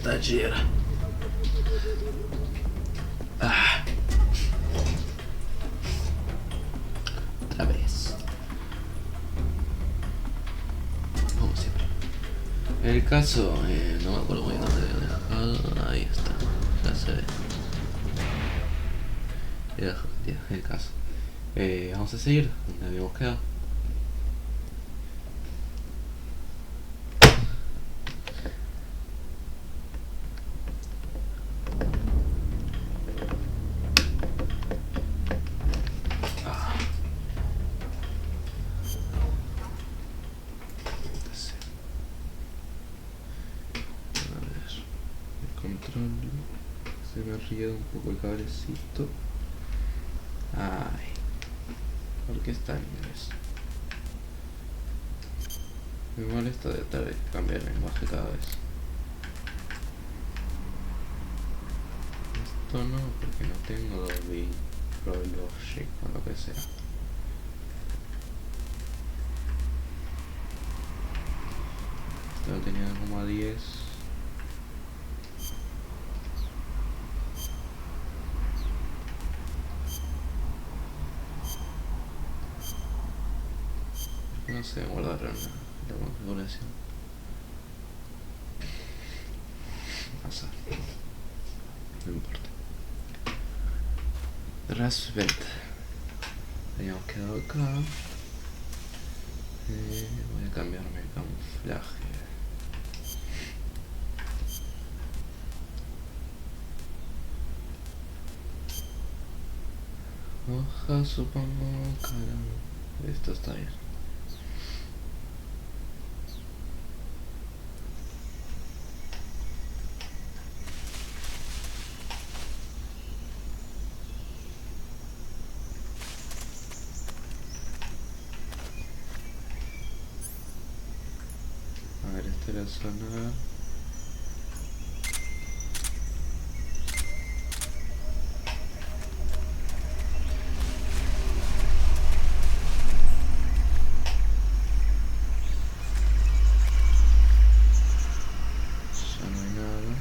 taller. Ah. Otra vez. Como siempre. El caso, no me acuerdo muy bien dónde había dejado. Ahí está. Ya se ve. El caso. Vamos a seguir donde habíamos quedado. Se me ha rayado un poco el cablecito. Ay, ¿por qué está en inglés? Me molesta de tratar de cambiar el lenguaje cada vez. Esto no, porque no tengo Dolby Pro Logic o lo que sea. Lo tenía como a 10. No sé, guardar la configuración. Pasar. No importa. Raspberry. Habíamos quedado acá. Voy a cambiarme el camuflaje. Hoja, supongo. Caramba. Esto está bien. A ver, esta es la zona. Ya no hay nada.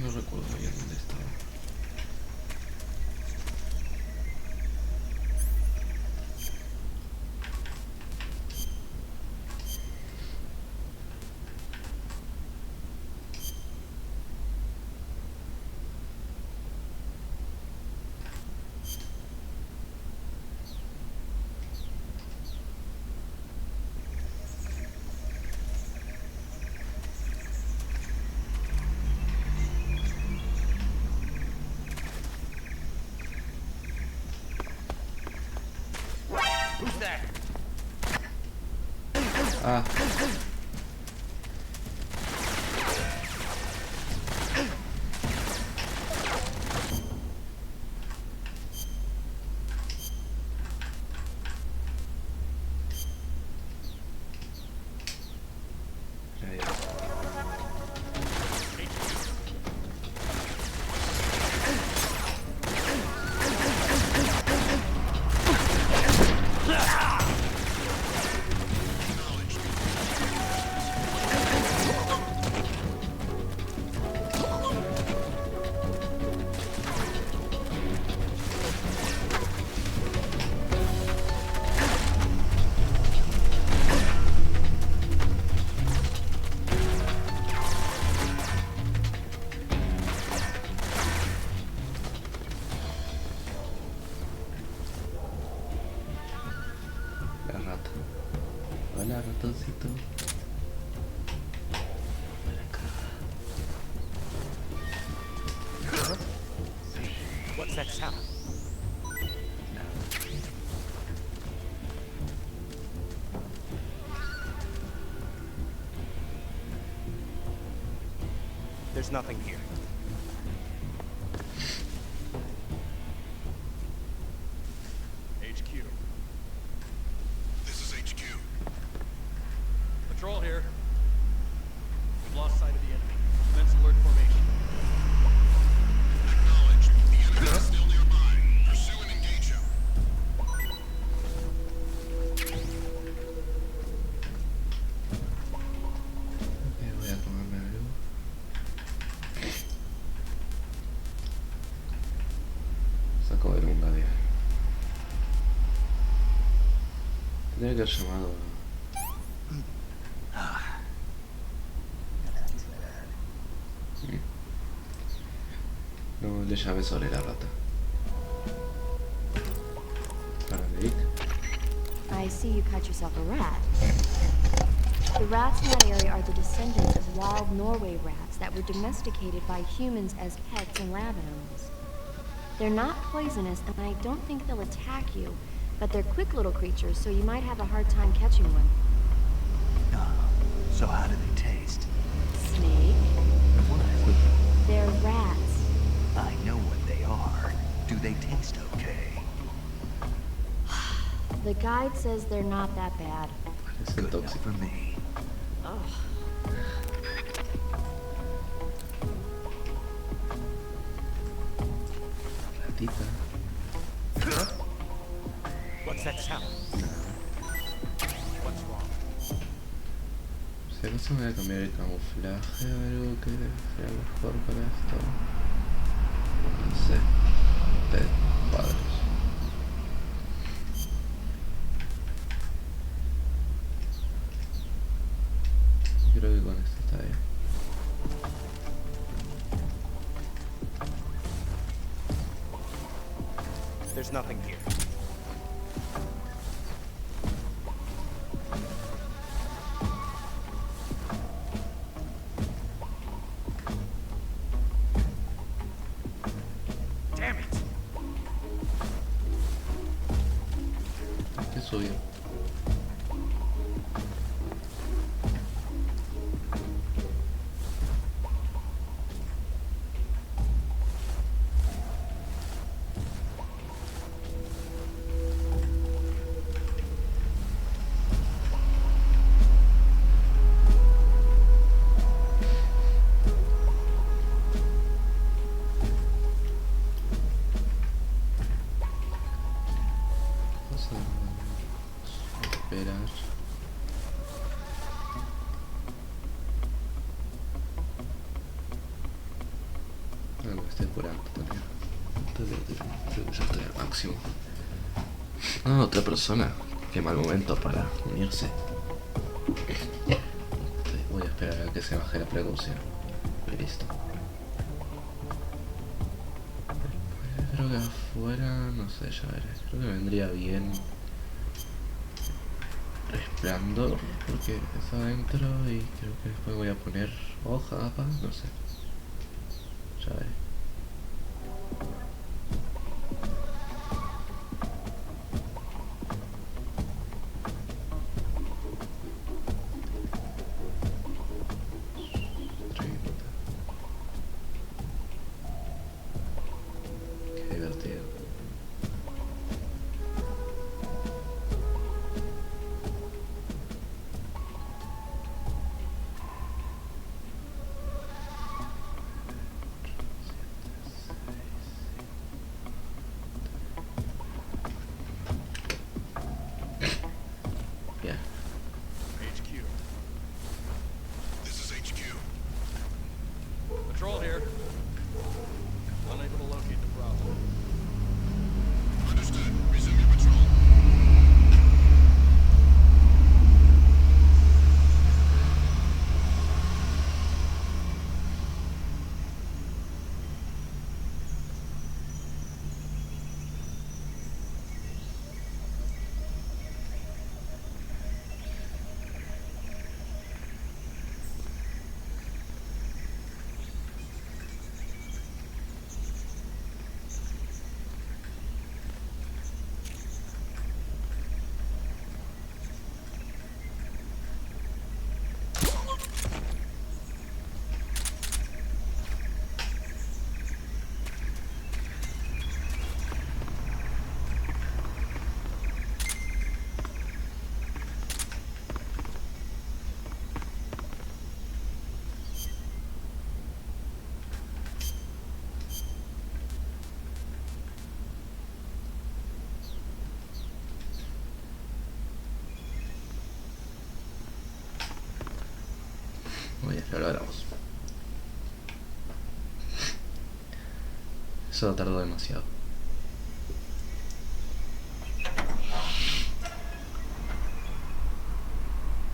No recuerdo bien dónde estaba. Ah. rata. Hola, ratoncito. Ven acá. What's that sound? There's nothing here. HQ. This is HQ. Patrol here. We've lost sight of the enemy. Commence alert formation. Acknowledged. The enemy is still nearby. Pursue and engage him. Voy a tomarme algo. Saco de un día. Tendría que haber llamado No le llamé sobre la rata. Paramedic. I see you cut yourself a rat. The rats in that area are the descendants of wild Norway rats that were domesticated by humans as pets and lab animals. They're not poisonous, and I don't think they'll attack you, but they're quick little creatures, so you might have a hard time catching one. So how do they taste? Snake? What? They're rats. I know what they are. Do they taste okay? The guide says they're not that bad. Parece Good enough tóxico. for me. Ugh. Ratita. What's that sound? What's wrong? Si acaso me voy a cambiar el camuflaje a algo que sea mejor para esto. No sé. De padres. Creo que con esto está bien. There's nothing here. Damn it! ¿Qué subió? Vamos a esperar. No, me estoy curando todavía. Creo que ya estoy al máximo. Ah, otra persona. Qué mal momento para unirse. Voy a esperar a que se baje la precaución. Y listo. Creo que afuera, no sé, ya veré. Creo que vendría bien Resplandor, porque es adentro y creo que después voy a poner hoja, capaz, no sé. Ya veré. Qué divertido. Lo logramos. Eso tardó demasiado.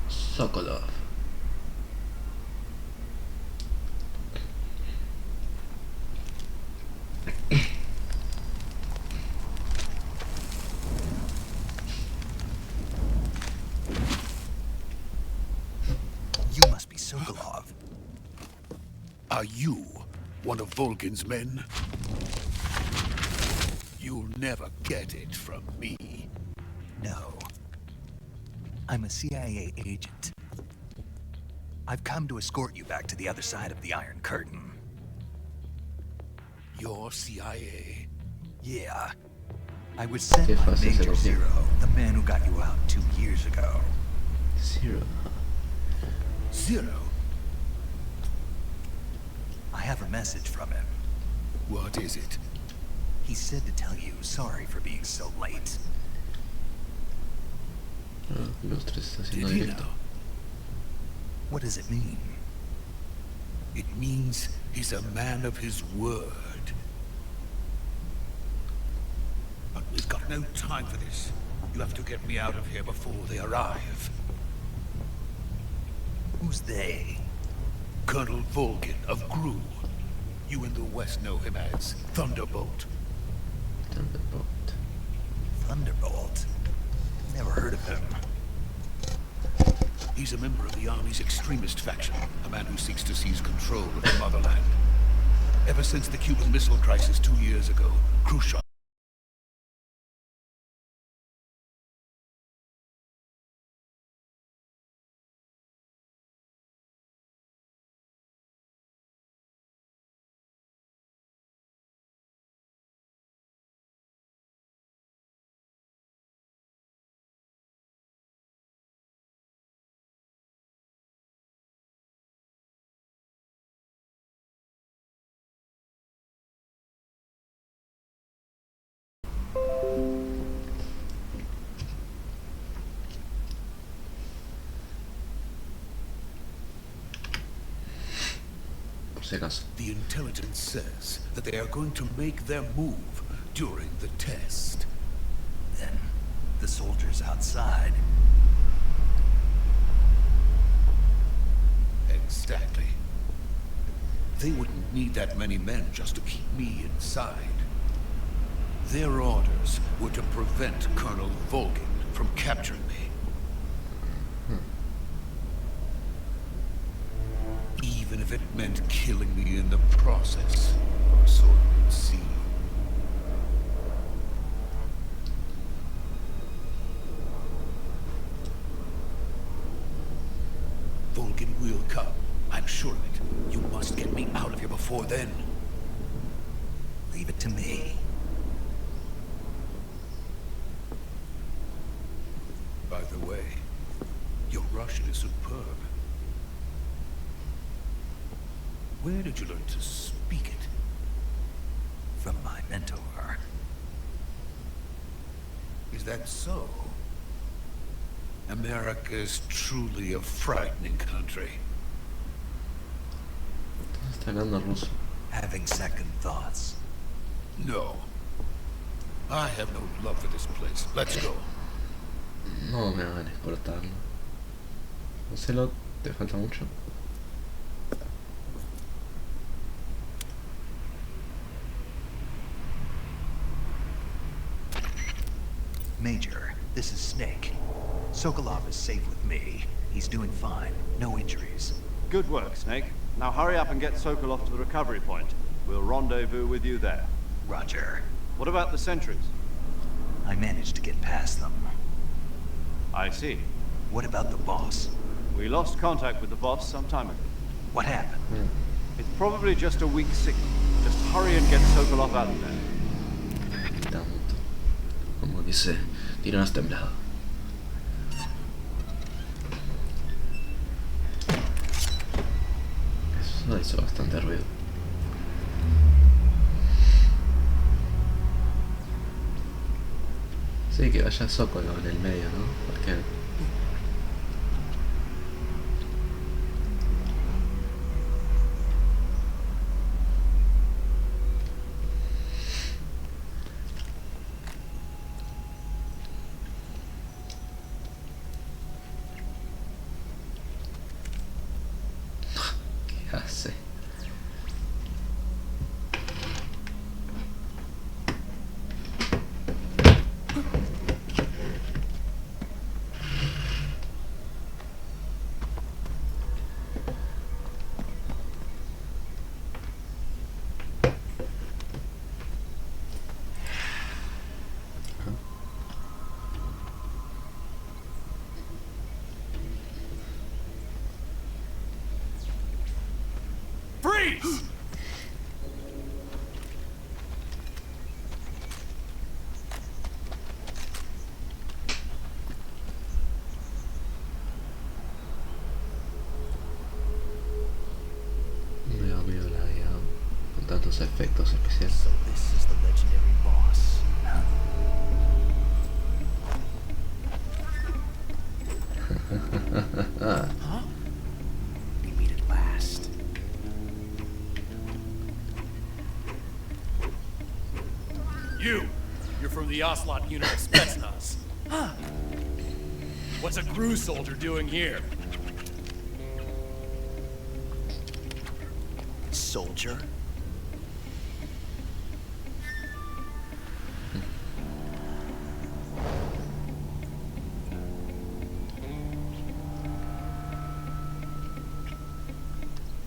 Sokolov. You must be Sokolov. Are you one of Volgin's men? You'll never get it from me. No. I'm a CIA agent. I've come to escort you back to the other side of the Iron Curtain. You're CIA? Yeah. I was sent Qué by fácil se Major lo tiene. Zero, the man who got you out 2 years ago. Zero. Zero? I have a message from him. What is it? He said to tell you sorry for being so late. Ah, los tres está Did haciendo he directo. know? What does it mean? It means he's a man of his word. But we've got no time for this. You have to get me out of here before they arrive. Who's they? Colonel Volgin of Gru. You in the West know him as Thunderbolt. Thunderbolt. Thunderbolt? Never heard of him. He's a member of the Army's extremist faction, a man who seeks to seize control of the motherland. Ever since the Cuban Missile Crisis 2 years ago, Khrushchev Por si acaso. The intelligence says that they are going to make their move during the test. Then, the soldiers outside. Exactly. They wouldn't need that many men just to keep me inside. Their orders were to prevent Colonel Volgin from capturing me. Even if it meant killing me in the process, so it would seem. Volgin will come. I'm sure of it. You must get me out of here before then. Leave it to me. By the way, your Russian is superb. Where did you learn to speak it? From my mentor. Is that so? America is truly a frightening country. Está hablando ruso. Having second thoughts. No. I have no love for this place. Let's go. No me hagan exportarlo. Ocelot, te falta mucho. Major, this is Snake. Sokolov is safe with me. He's doing fine. No injuries. Good work, Snake. Now hurry up and get Sokolov to the recovery point. We'll rendezvous with you there. Roger. What about the sentries? I managed to get past them. I see. What about the boss? We lost contact with the boss some time ago. What happened? It's probably just a weak signal. Just hurry and get Sokolov out of there. Tanto. Como que se tiran hasta temblado. Eso hizo bastante ruido. Sí, que vaya Sokolov en el medio, ¿no? Porque Freeze! Me la guiado con tantos efectos especiales. So this is the legendary boss. Huh? We meet at last. You're from the Ocelot unit of Spetsnaz. What's a Gru soldier doing here? Soldier?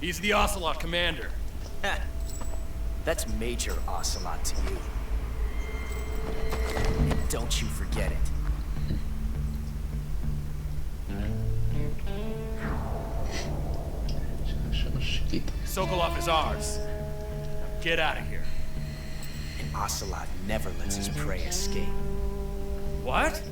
He's the Ocelot commander. That's Major Ocelot to you. And don't you forget it. Sokolov is ours. Now get out of here. And Ocelot never lets his prey escape. What?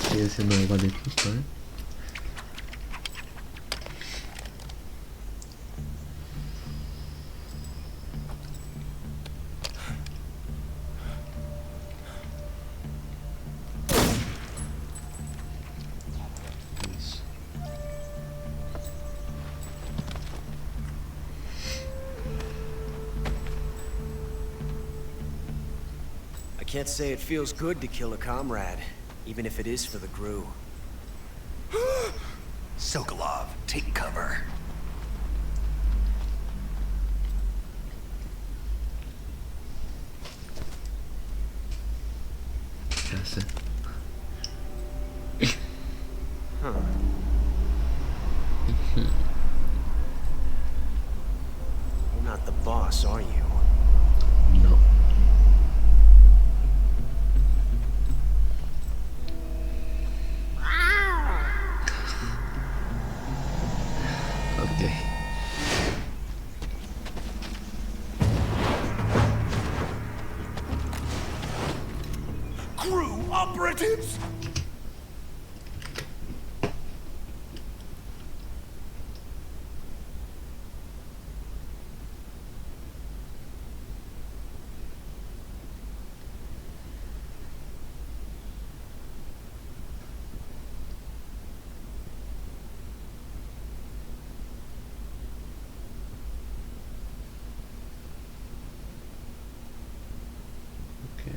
Sigue siendo igual de justo, ¿eh? I can't say it feels good to kill a comrade, even if it is for the Gru. Sokolov, take cover. ¿Qué hace? You're not the boss, are you? No. Ok. Crew operatives! Ok.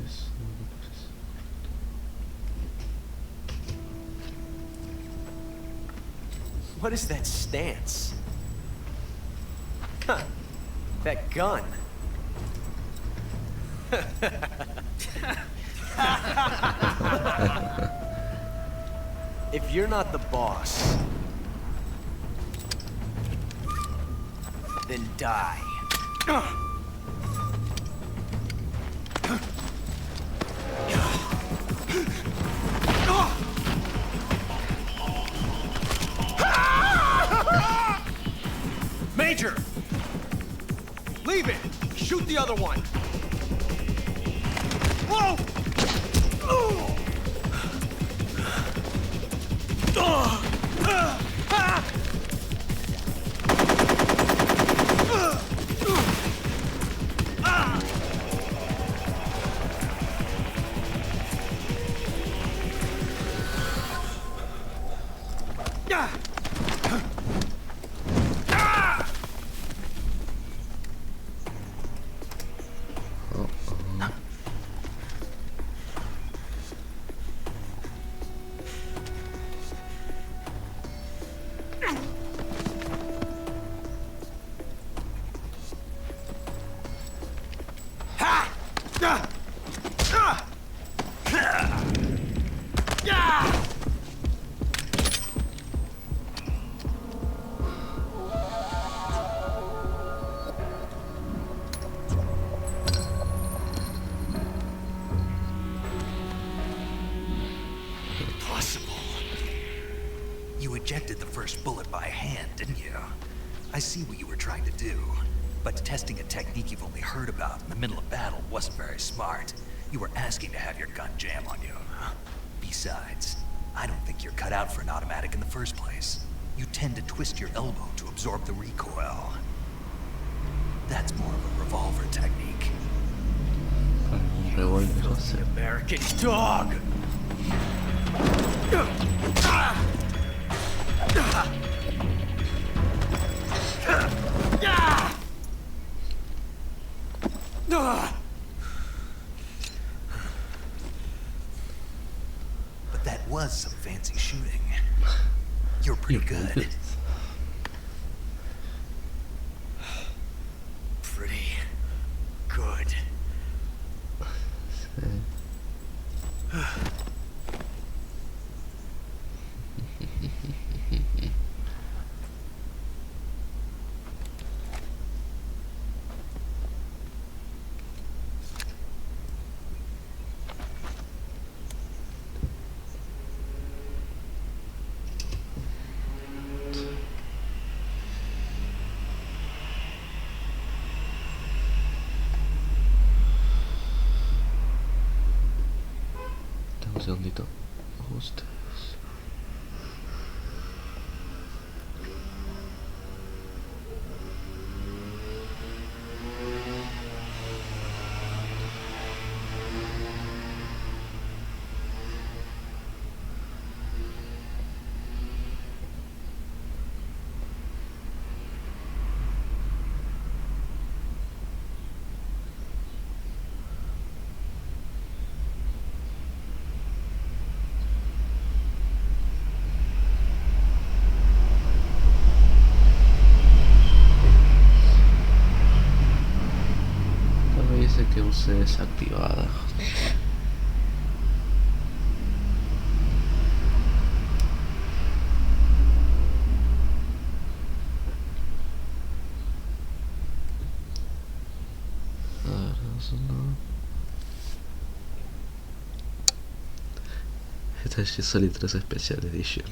Es una cosa. What is that stance? Huh. That gun. If you're not the boss, then die. Major! Leave it! Shoot the other one! Whoa! Oh, oh. first bullet by hand, didn't you? I see what you were trying to do. But testing a technique you've only heard about in the middle of battle wasn't very smart. You were asking to have your gun jam on you. Besides, I don't think you're cut out for an automatic in the first place. You tend to twist your elbow to absorb the recoil. That's more of a revolver technique. Un revólver, o sea. American dog! But that was some fancy shooting. You're pretty good. Pretty good. Un segundito. Ajustes. Dice que use desactivada. A ver, eso no. Esta es Solid 3 Special Edition.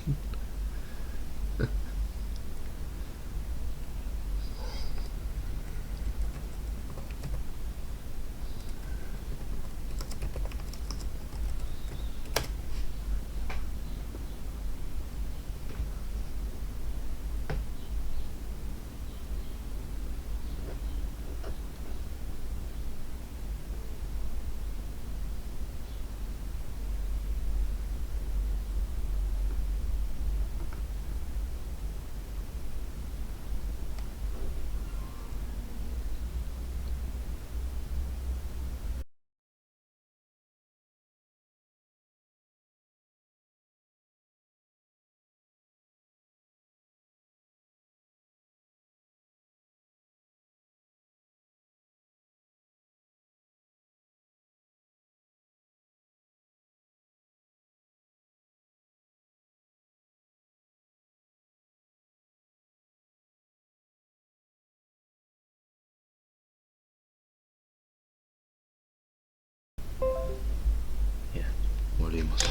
Ya, volvimos.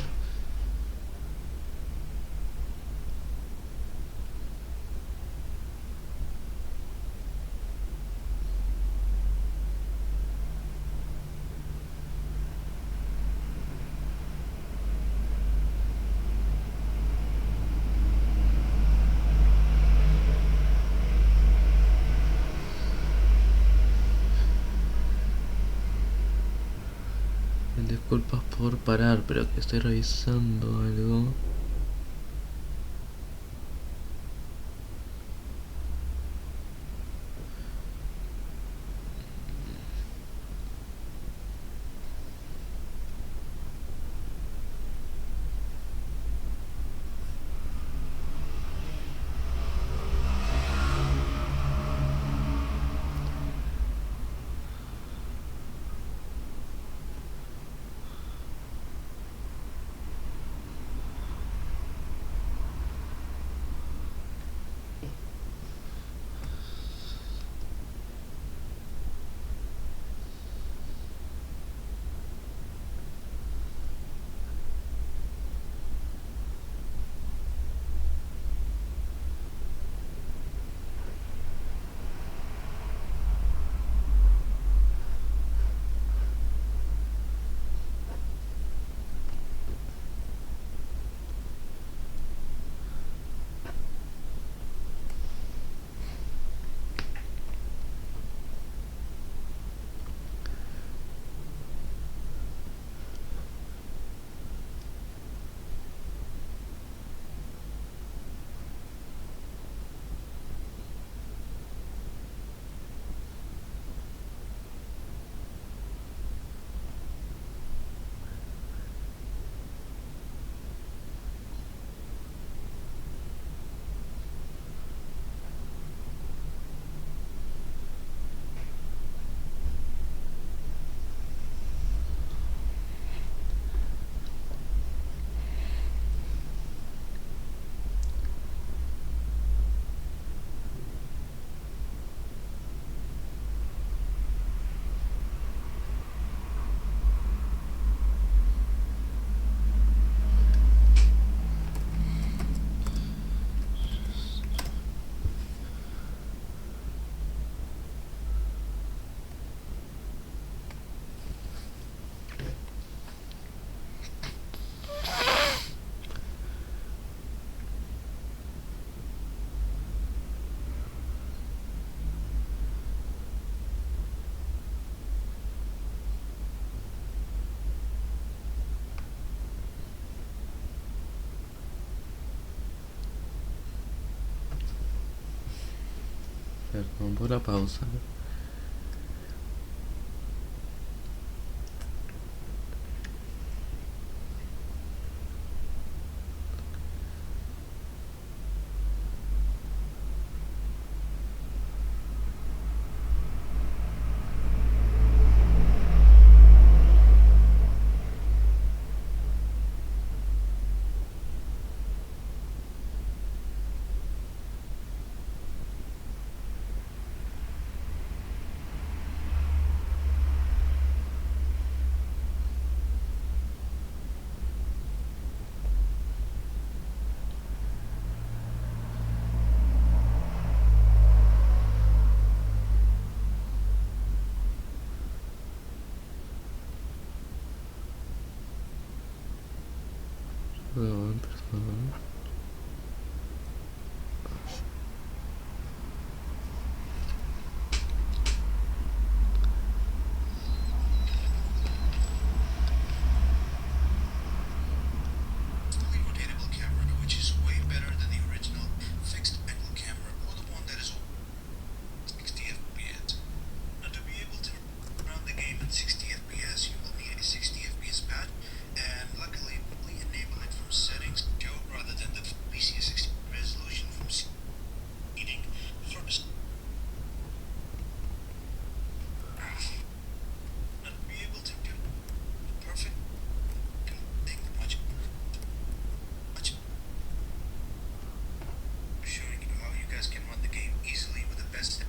Disculpas por parar, pero que estoy revisando algo. Perdón por la pausa. Perdón, perdón. Fully rotatable camera, which is way better than the original fixed angle camera or the one that is 60 FPS. Now, to be able to run the game at 60 FPS, you will need a 60 FPS pad, and luckily we enable it from settings rather than the PC 60 resolution from seating for the. Now, to be able to do perfect thing much showing you how you guys can run the game easily with the best.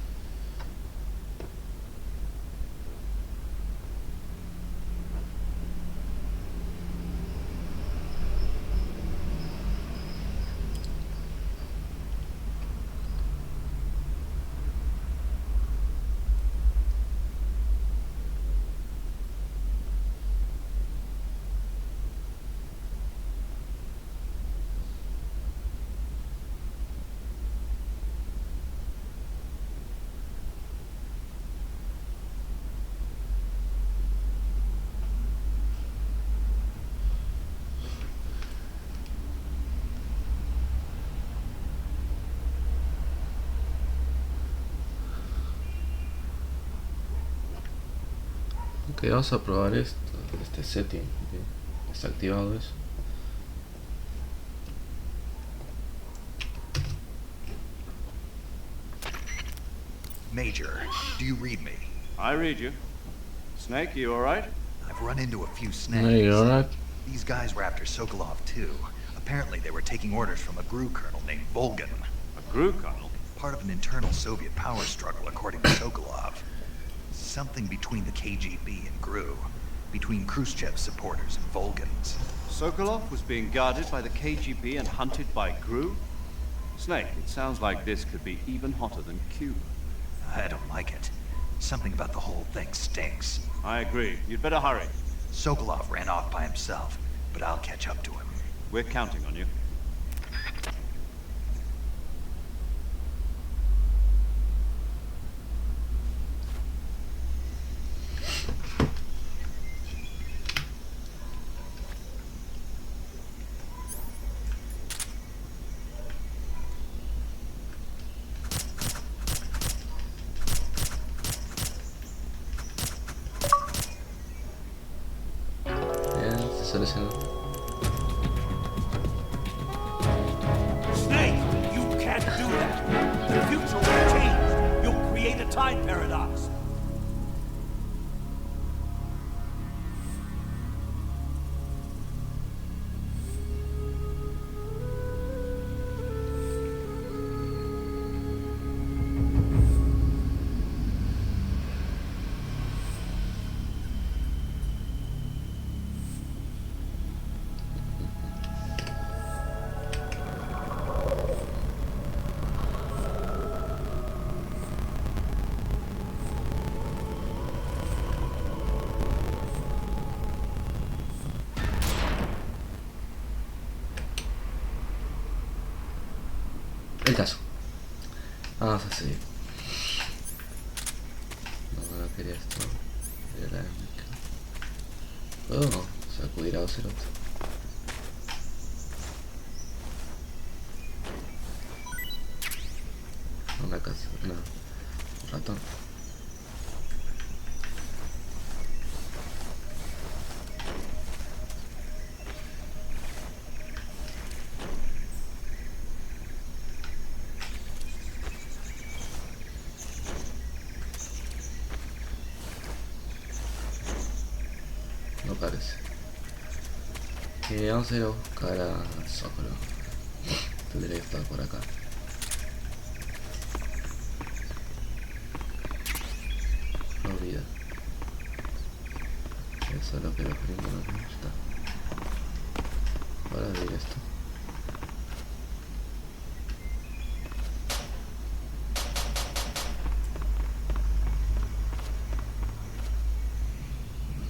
Ok, vamos a probar este setting. Bien, está activado eso. Major, do you read me? I read you. Snake, you alright? I've run into a few snags. Hey, you alright? These guys were after Sokolov too. Apparently they were taking orders from a GRU colonel named Volgan. A GRU colonel? Part of an internal Soviet power struggle, according to Sokolov. Something between the KGB and GRU. Between Khrushchev's supporters and Volgan's. Sokolov was being guarded by the KGB and hunted by GRU? Snake, it sounds like this could be even hotter than Cuba. I don't like it. Something about the whole thing stinks. I agree. You'd better hurry. Sokolov ran off by himself, but I'll catch up to him. We're counting on you. Bien, se solucionó. Snake, you can't do that. The future will change. You'll create a time paradox. El caso. Vamos a seguir. No quería esto. Quería la mica. ¿Puedo sacudir a Ocelot? Una casa, no. Ratón. No parece. Vamos a ir a buscar a Zócalo. Tendría que estar por acá. No olvida. Eso es lo que los gringos nos gusta. Ahora abrir esto.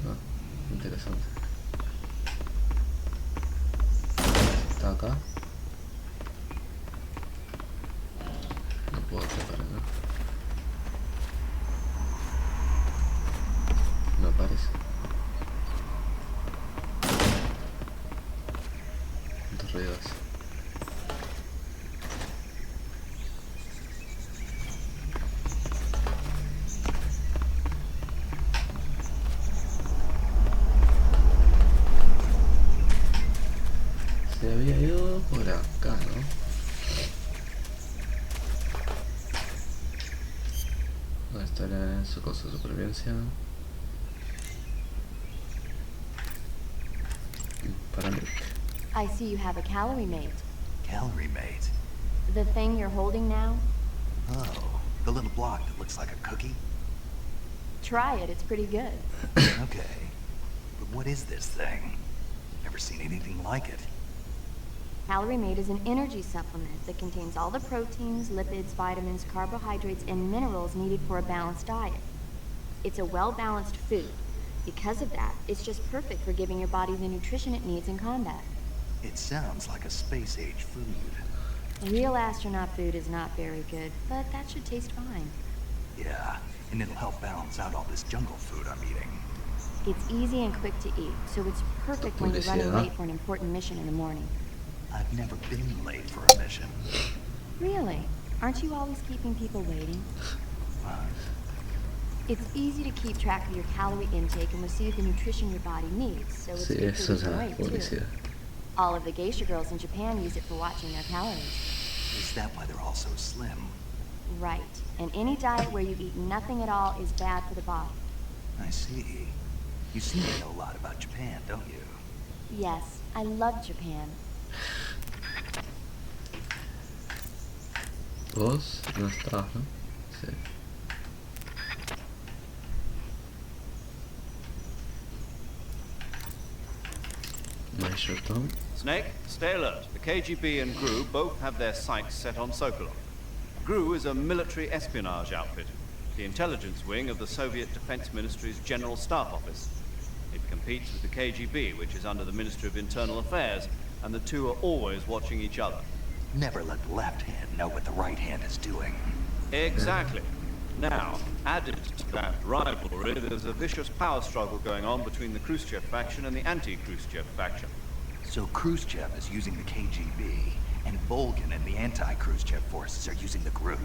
Ah, interesante. Está acá. No puedo preparar nada. No aparece. ¿Cuántos ruidos hace? Se había ido por acá, ¿no? ¿Dónde está su cosa de supervivencia? Para mí. I see you have a calorie mate. Calorie mate. The thing you're holding now? Oh, the little block that looks like a cookie? Try it, it's pretty good. Okay. But what is this thing? Never seen anything like it. Calorie mate is an energy supplement that contains all the proteins, lipids, vitamins, carbohydrates, and minerals needed for a balanced diet. It's a well-balanced food. Because of that, it's just perfect for giving your body the nutrition it needs in combat. It sounds like a space-age food. Real astronaut food is not very good, but that should taste fine. Yeah, and it'll help balance out all this jungle food I'm eating. It's easy and quick to eat, so it's perfect when you're running late for an important mission in the morning. I've never been late for a mission. Really? Aren't you always keeping people waiting? What? It's easy to keep track of your calorie intake and receive the nutrition your body needs, so it's Sí, good eso for es losing la weight, too. publicidad. All of the geisha girls in Japan use it for watching their calories. Is that why they're all so slim? Right. And any diet where you eat nothing at all is bad for the body. I see. You seem to know a lot about Japan, don't you? Yes, I love Japan. Vos no estás, ¿no? Sí. Major Tom. Snake, stay alert. The KGB and GRU both have their sights set on Sokolov. GRU is a military espionage outfit, the intelligence wing of the Soviet Defense Ministry's General Staff Office. It competes with the KGB, which is under the Ministry of Internal Affairs, and the two are always watching each other. Never let the left hand know what the right hand is doing. Exactly. Now, added to that rivalry, there's a vicious power struggle going on between the Khrushchev faction and the anti-Khrushchev faction. So Khrushchev is using the KGB, and Volgin and the anti-Khrushchev forces are using the GRU?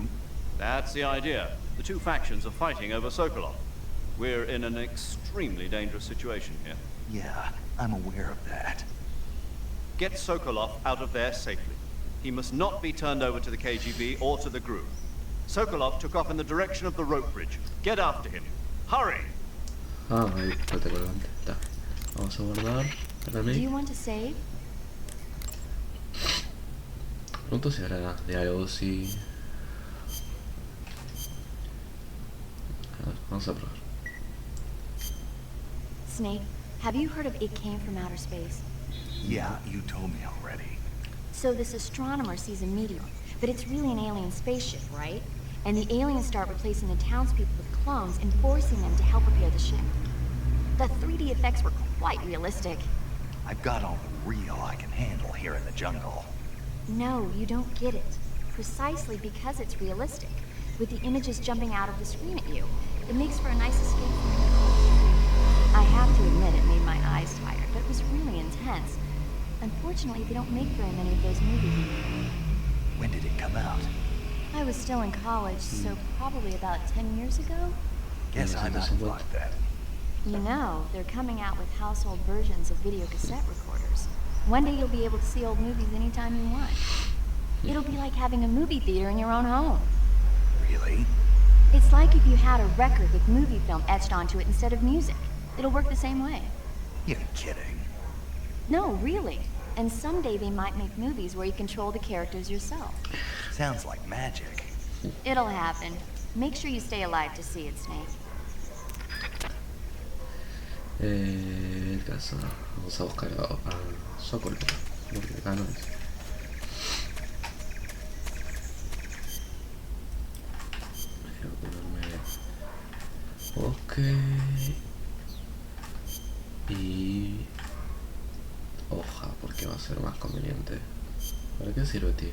That's the idea. The two factions are fighting over Sokolov. We're in an extremely dangerous situation here. Yeah, I'm aware of that. Get Sokolov out of there safely. He must not be turned over to the KGB or to the GRU. Sokolov took off in the direction of the rope bridge. Get after him. Hurry! Ah, ahí lo tengo delante. Está. Vamos a guardar. Para Do you mí. want to save? Pronto se hará de algo si. A ver, vamos a probar. Snake, have you heard of It Came from Outer Space? Yeah, you told me already. So this astronomer sees a meteor, but it's really an alien spaceship, right? And the aliens start replacing the townspeople with clones and forcing them to help repair the ship. The 3D effects were quite realistic. I've got all the real I can handle here in the jungle. No, you don't get it. Precisely because it's realistic, with the images jumping out of the screen at you. It makes for a nice escape from reality. I have to admit it made my eyes tired, but it was really intense. Unfortunately, they don't make very many of those movies anymore. When did it come out? I was still in college, so probably about 10 years ago. Guess I'm out of luck then. You know, they're coming out with household versions of video cassette recorders. One day you'll be able to see old movies anytime you want. It'll be like having a movie theater in your own home. Really? It's like if you had a record with movie film etched onto it instead of music. It'll work the same way. You're kidding. No, really. And someday they might make movies where you control the characters yourself. Sounds like magic. It'll happen. Make sure you stay alive to see it, Snake. El caso, vamos a buscar a Sokol, porque acá no es. Ok. Y hoja, porque va a ser más conveniente. ¿Para qué sirve, tío?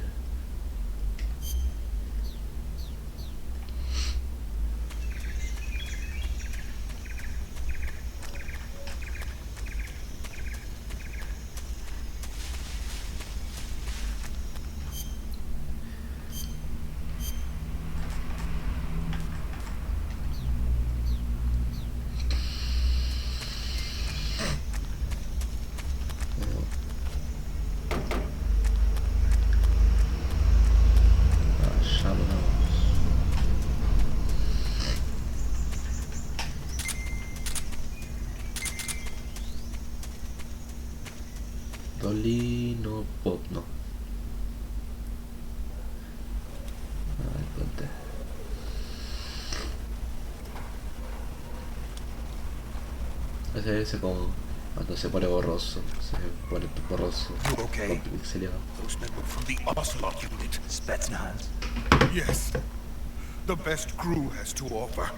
Dolino Potno. Ay, ponte. Ese como cuando se pone borroso. Se pone borroso. You okay? Pixeleado. Those men were from the Ocelot unit. Spetsnaz. Yes. The best crew has to offer.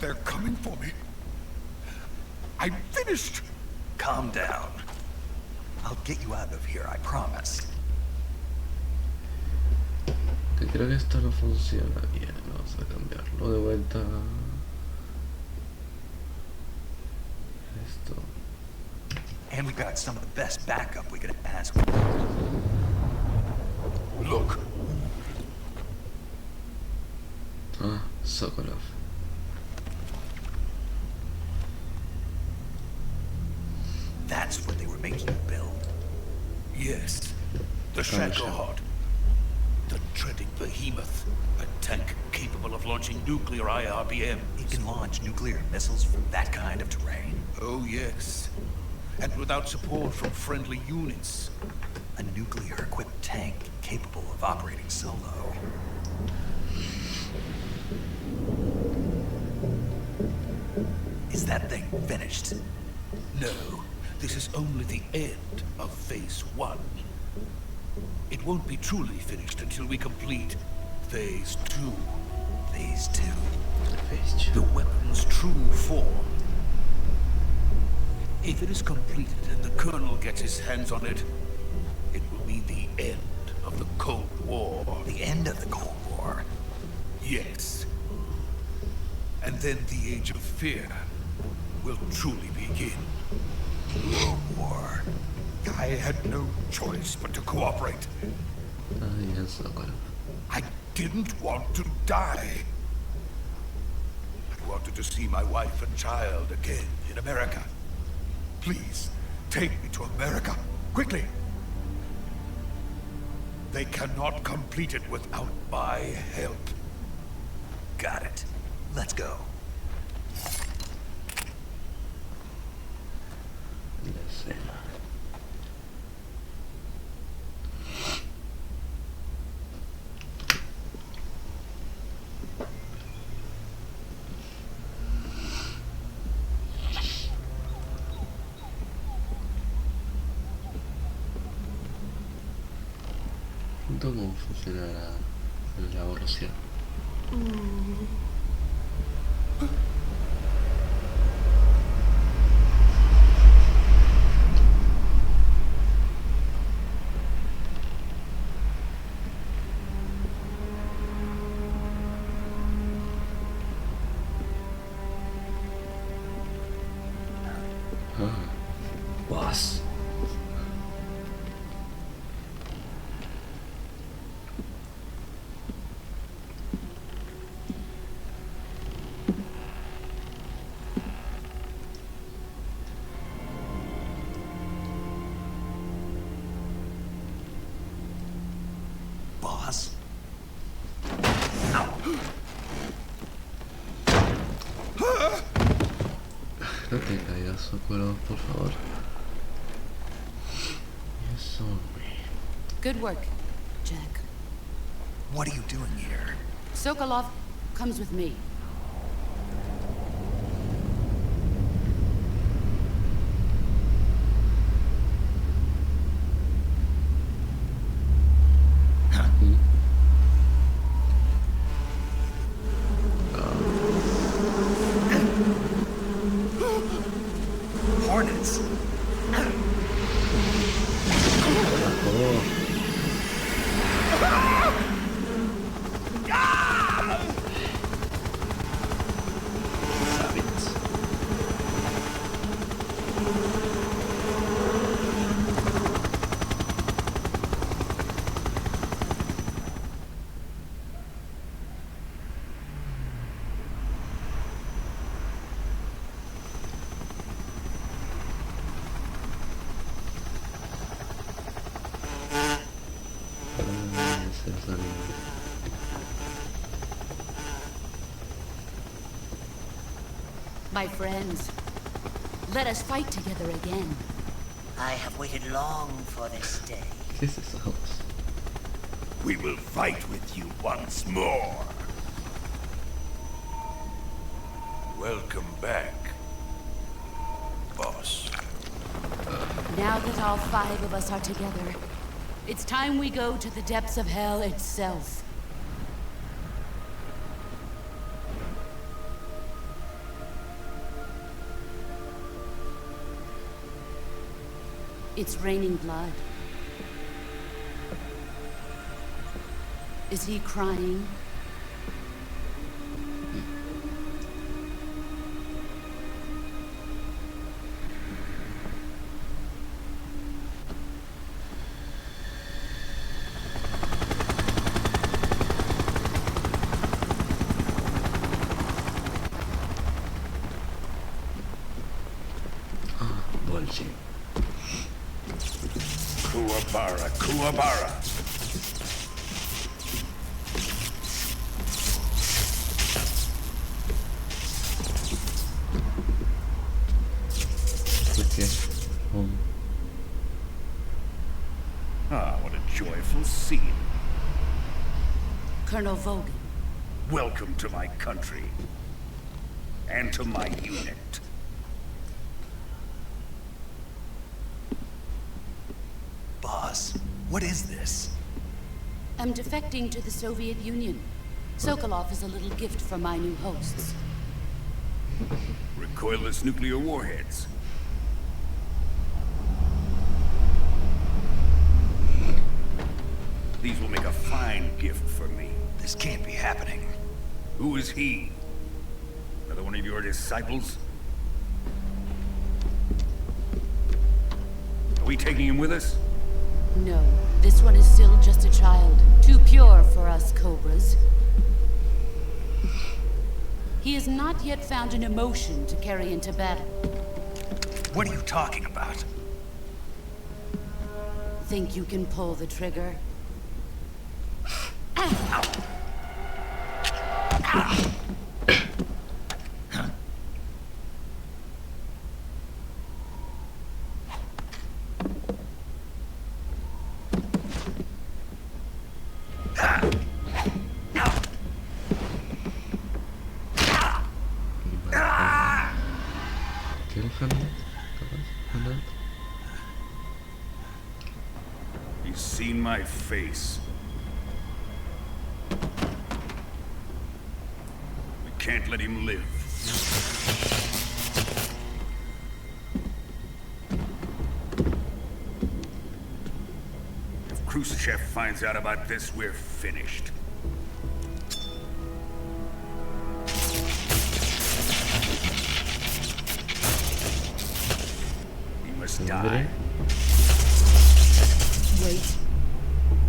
They're coming for me. I'm finished. Calm down. I'll get you out of here, I promise. Que creo que esto no funciona bien. Vamos a cambiarlo de vuelta. Esto. And we got some of the best backup we could ask. Look. Ah, Sokolov. That's what they were making you build. Yes. The Shagohod. The treading behemoth. A tank capable of launching nuclear IRBM. It can launch nuclear missiles from that kind of terrain. Oh, yes. And without support from friendly units. A nuclear-equipped tank capable of operating solo. Is that thing finished? No. This is only the end of Phase 1. It won't be truly finished until we complete Phase 2. Phase 2. The weapon's true form. If it is completed and the Colonel gets his hands on it, it will mean the end of the Cold War. The end of the Cold War? Yes. And then the Age of Fear will truly begin. World War. I had no choice but to cooperate. Ay, es Sokolov. I didn't want to die. I wanted to see my wife and child again in America. Please, take me to America, quickly. They cannot complete it without my help. Got it. Let's go. La escena. ¿Cómo funcionará la evolución? Boss. a Sokolov, por favor. Yes, hombre. Good work, Jack. What are you doing here? Sokolov comes with me. Hornets. My friends, let us fight together again. I have waited long for this day. ¿Qué es eso? We will fight with you once more. Welcome back, boss. Now that all 5 of us are together, it's time we go to the depths of hell itself. It's raining blood. Is he crying? Bullshit. Kuwabara, Kuwabara. Okay. Ah, what a joyful scene. Colonel Vogan. Welcome to my country. And to my unit. Boss, what is this? I'm defecting to the Soviet Union. Sokolov is a little gift from my new hosts. Recoilless nuclear warheads. These will make a fine gift for me. This can't be happening. Who is he? Another one of your disciples? Are we taking him with us? No, this one is still just a child. Too pure for us Cobras. He has not yet found an emotion to carry into battle. What are you talking about? Think you can pull the trigger? He's seen my face. We can't let him live. If Khrushchev finds out about this, we're finished. He must die. Wait.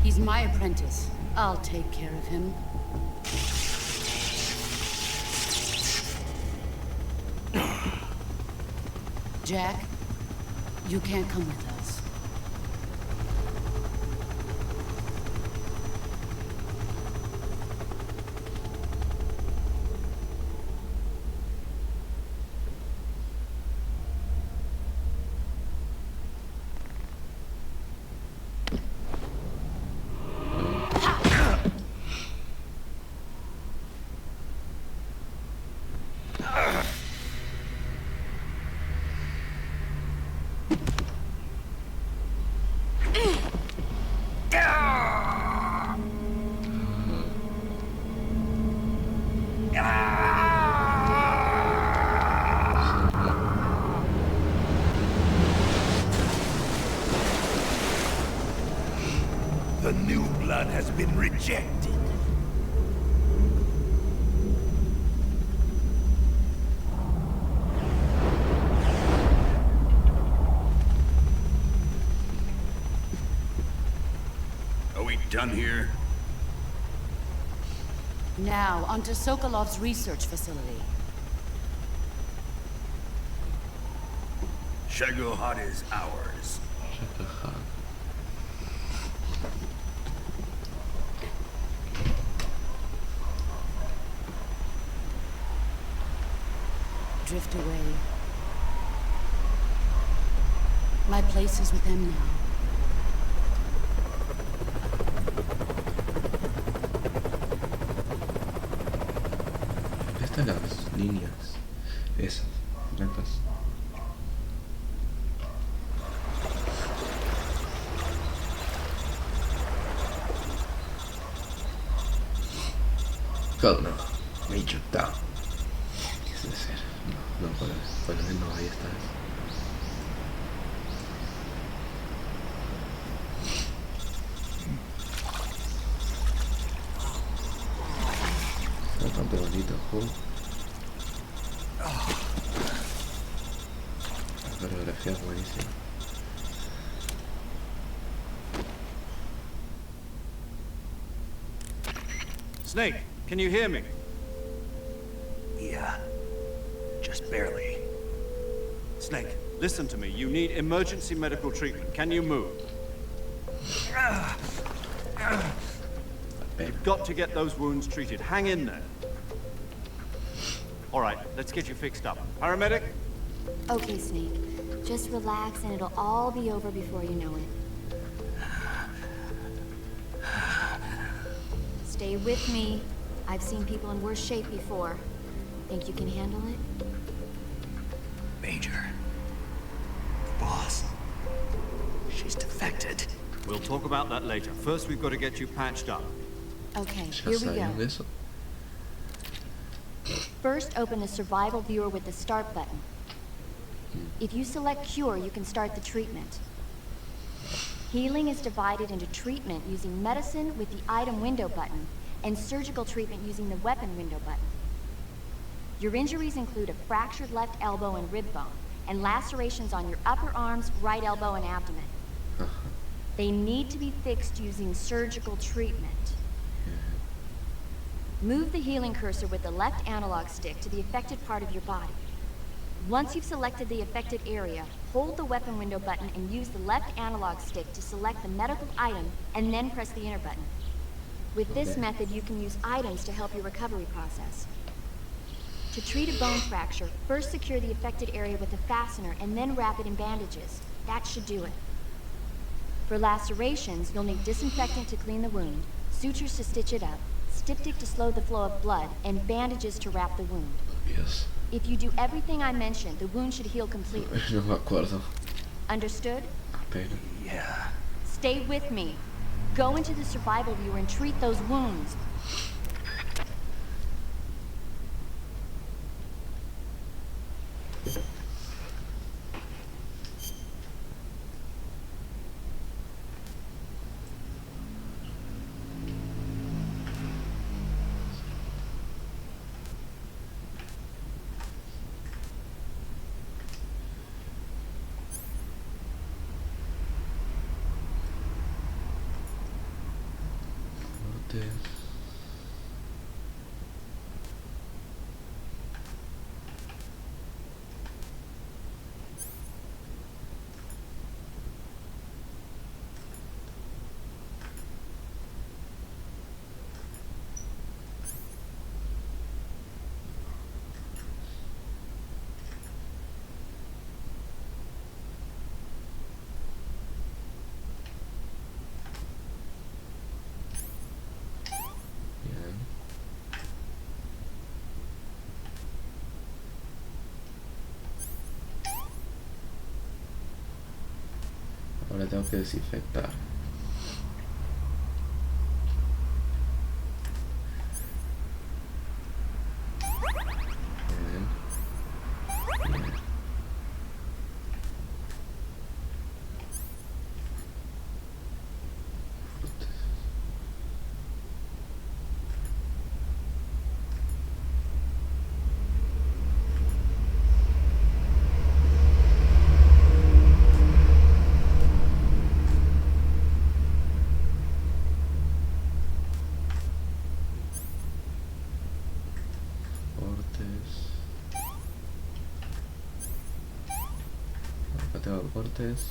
He's my apprentice. I'll take care of him. Jack, you can't come with us. plan has been rejected. Are we done here? Now, onto Sokolov's research facility. Shagohod is ours. Shut the fuck. Drift away. My place is with them now. Estas las líneas. Esas. Blancas. God no. Major down. ¿Qué es hacer? No, por lo menos ahí está. Está bastante bonito el juego. La coreografía es buenísima. Snake, can you hear me? Yeah. Just barely. Snake, listen to me. You need emergency medical treatment. Can you move? You've got to get those wounds treated. Hang in there. All right, let's get you fixed up. Paramedic? Okay, Snake. Just relax and it'll all be over before you know it. Stay with me. I've seen people in worse shape before. Think you can handle it? Major. Boss. She's defected. We'll talk about that later. First, we've got to get you patched up. Okay, Ya here we sabían go. eso. First, open the survival viewer with the start button. If you select cure, you can start the treatment. Healing is divided into treatment using medicine with the item window button and surgical treatment using the weapon window button. Your injuries include a fractured left elbow and rib bone, and lacerations on your upper arms, right elbow, and abdomen. They need to be fixed using surgical treatment. Move the healing cursor with the left analog stick to the affected part of your body. Once you've selected the affected area, hold the weapon window button and use the left analog stick to select the medical item, and then press the enter button. With this method, you can use items to help your recovery process. To treat a bone fracture, first secure the affected area with a fastener and then wrap it in bandages. That should do it. For lacerations, you'll need disinfectant to clean the wound, sutures to stitch it up, styptic to slow the flow of blood, and bandages to wrap the wound. Dios. If you do everything I mentioned, the wound should heal completely. No me acuerdo. Understood? Pero. Yeah. Stay with me. Go into the survival viewer and treat those wounds. Cortes. Bien. Ahora tengo que desinfectar. Bien. Bien. cortes. Acá tengo cortes.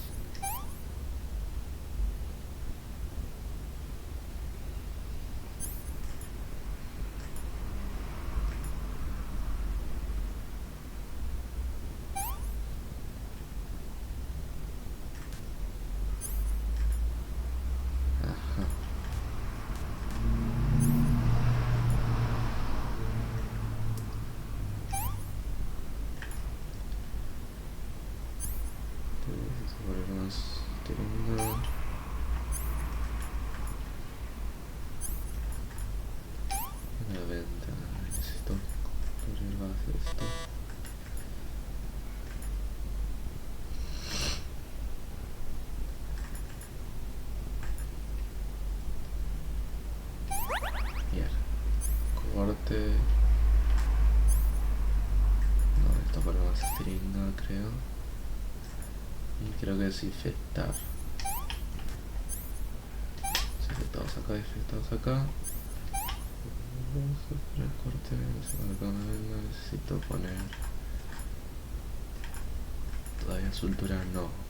Corte. No, esto para más stringa, creo. Y creo que es infectar. Infectados acá, infectados acá. El corte, necesito poner. Todavía soltura no.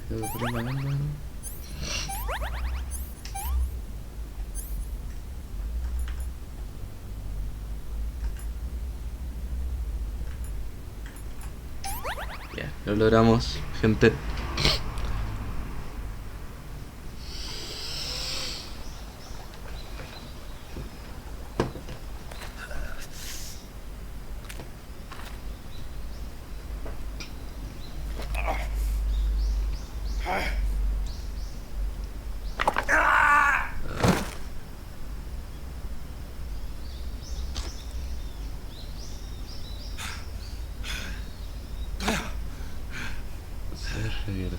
Tengo que poner la banda, ¿no? Bien, lo logramos, gente.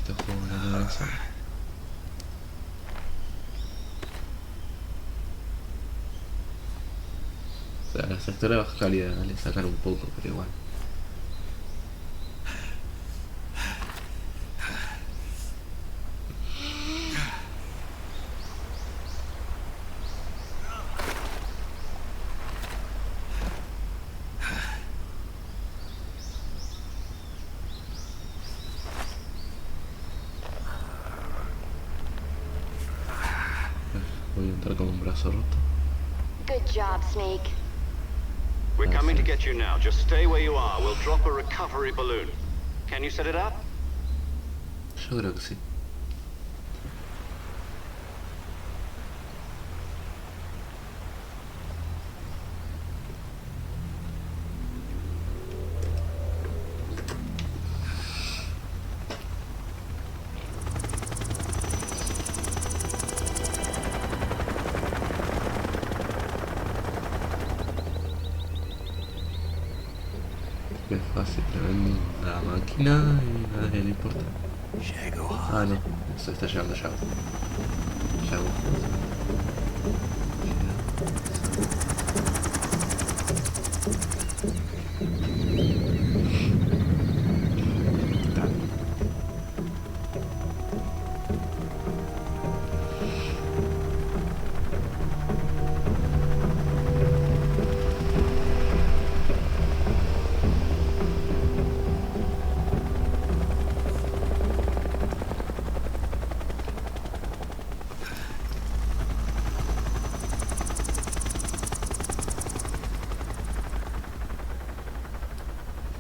Este juego no lo lanza. O sea, las texturas de baja calidad le sacan un poco, pero igual. Voy a entrar con un brazo roto. Good job, Snake. We're coming to get you now. Just stay where you are. We'll drop a recovery balloon. Can you set it up? Yo creo que sí. Es fácil, le vendo la máquina y a nadie le importa. Ah, no, eso está llegando ya. Ya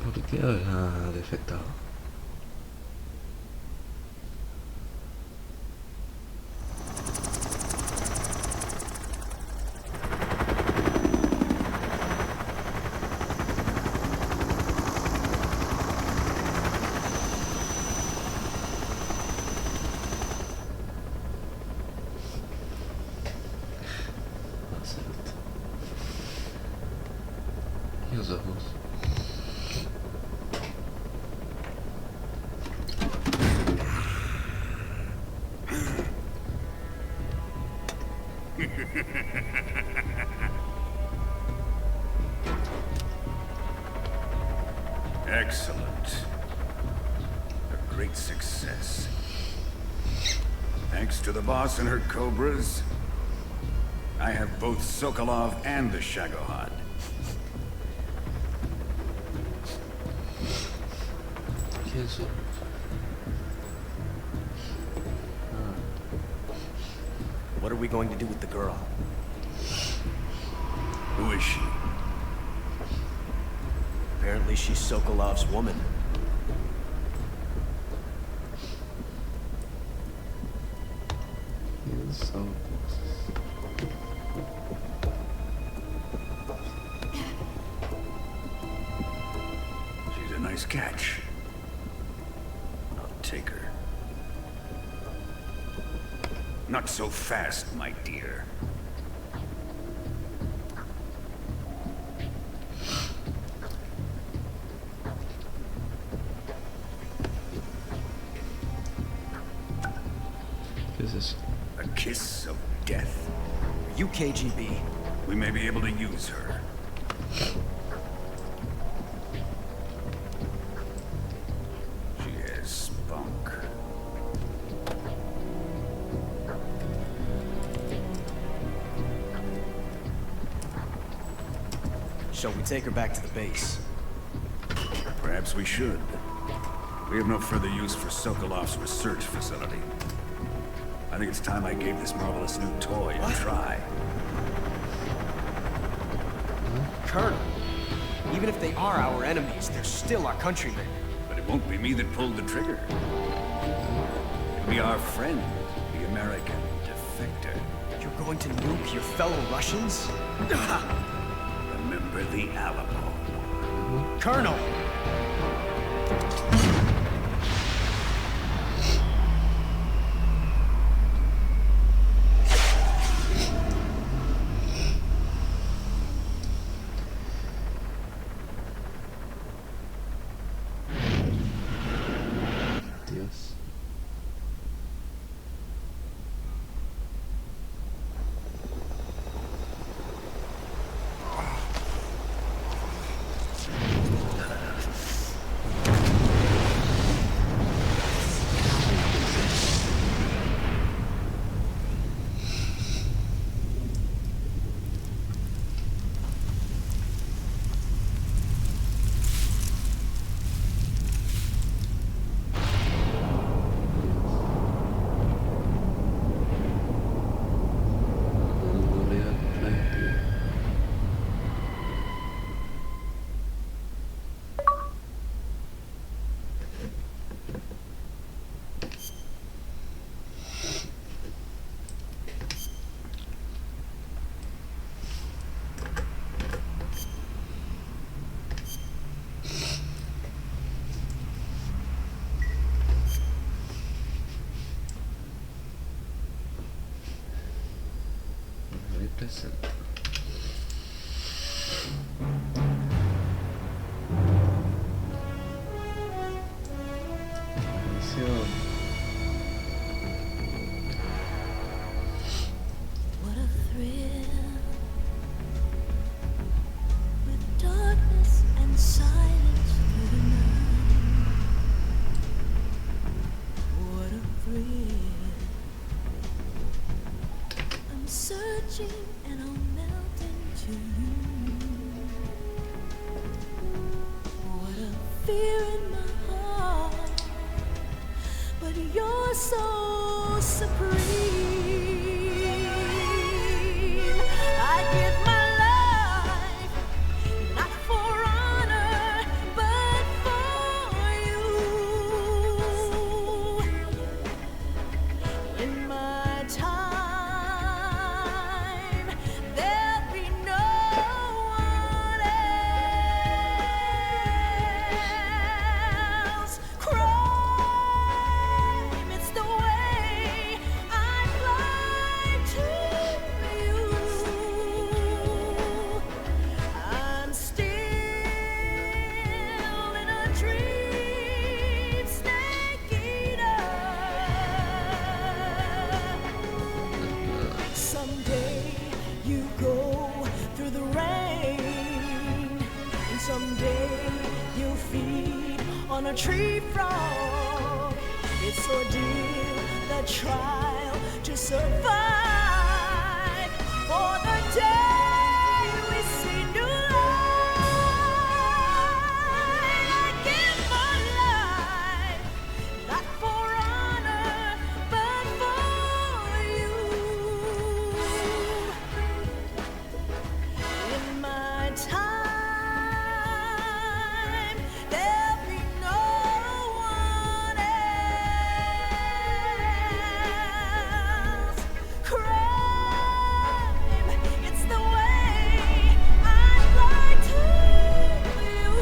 ¿Por qué habrá defectado? ¿Quién sos vos? Excellent. A great success. Thanks to the boss and her cobras, I have both Sokolov and the Shagohod. Eso. What are we going to do with the girl? Who is she? Apparently she's Sokolov's woman. So. She's a nice catch. I'll take her. Not so fast, my dear. ¿Qué es eso? A kiss of death. You KGB. We may be able to use her. She has spunk. Shall we take her back to the base? Perhaps we should. We have no further use for Sokolov's research facility. I think it's time I gave this marvelous new toy a try. Colonel, even if they are our enemies, they're still our countrymen. But it won't be me that pulled the trigger. It'll be our friend, the American defector. You're going to nuke your fellow Russians? Remember the Alamo. Colonel! Dios. Presente. Maldición. What a thrill, with darkness and silence through the night. What a thrill. I'm searching and I'll melt into you. What a fear in my heart, but you're so supreme. I give my life, not for honor, but for you. In my time, there'll be no one else. Crime, it's the way I fly to you. I'm still in a dream, snake eater. tree frog. It's ordeal, the trial to survive. For the day we see new life, I give my life, not for honor, but for you. In my time, there'll be no one else. Crime, it's the way I'd like to you.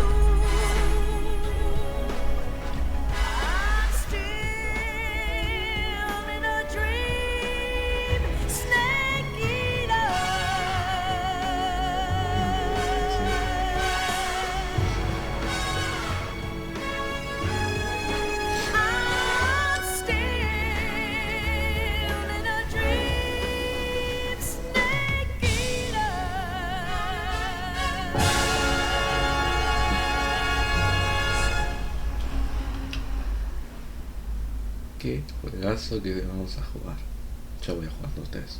I'm still in a dream, snake eater. I'm still in a dream, snake eater. Qué juegazo que vamos a jugar. Yo voy a jugar con ustedes.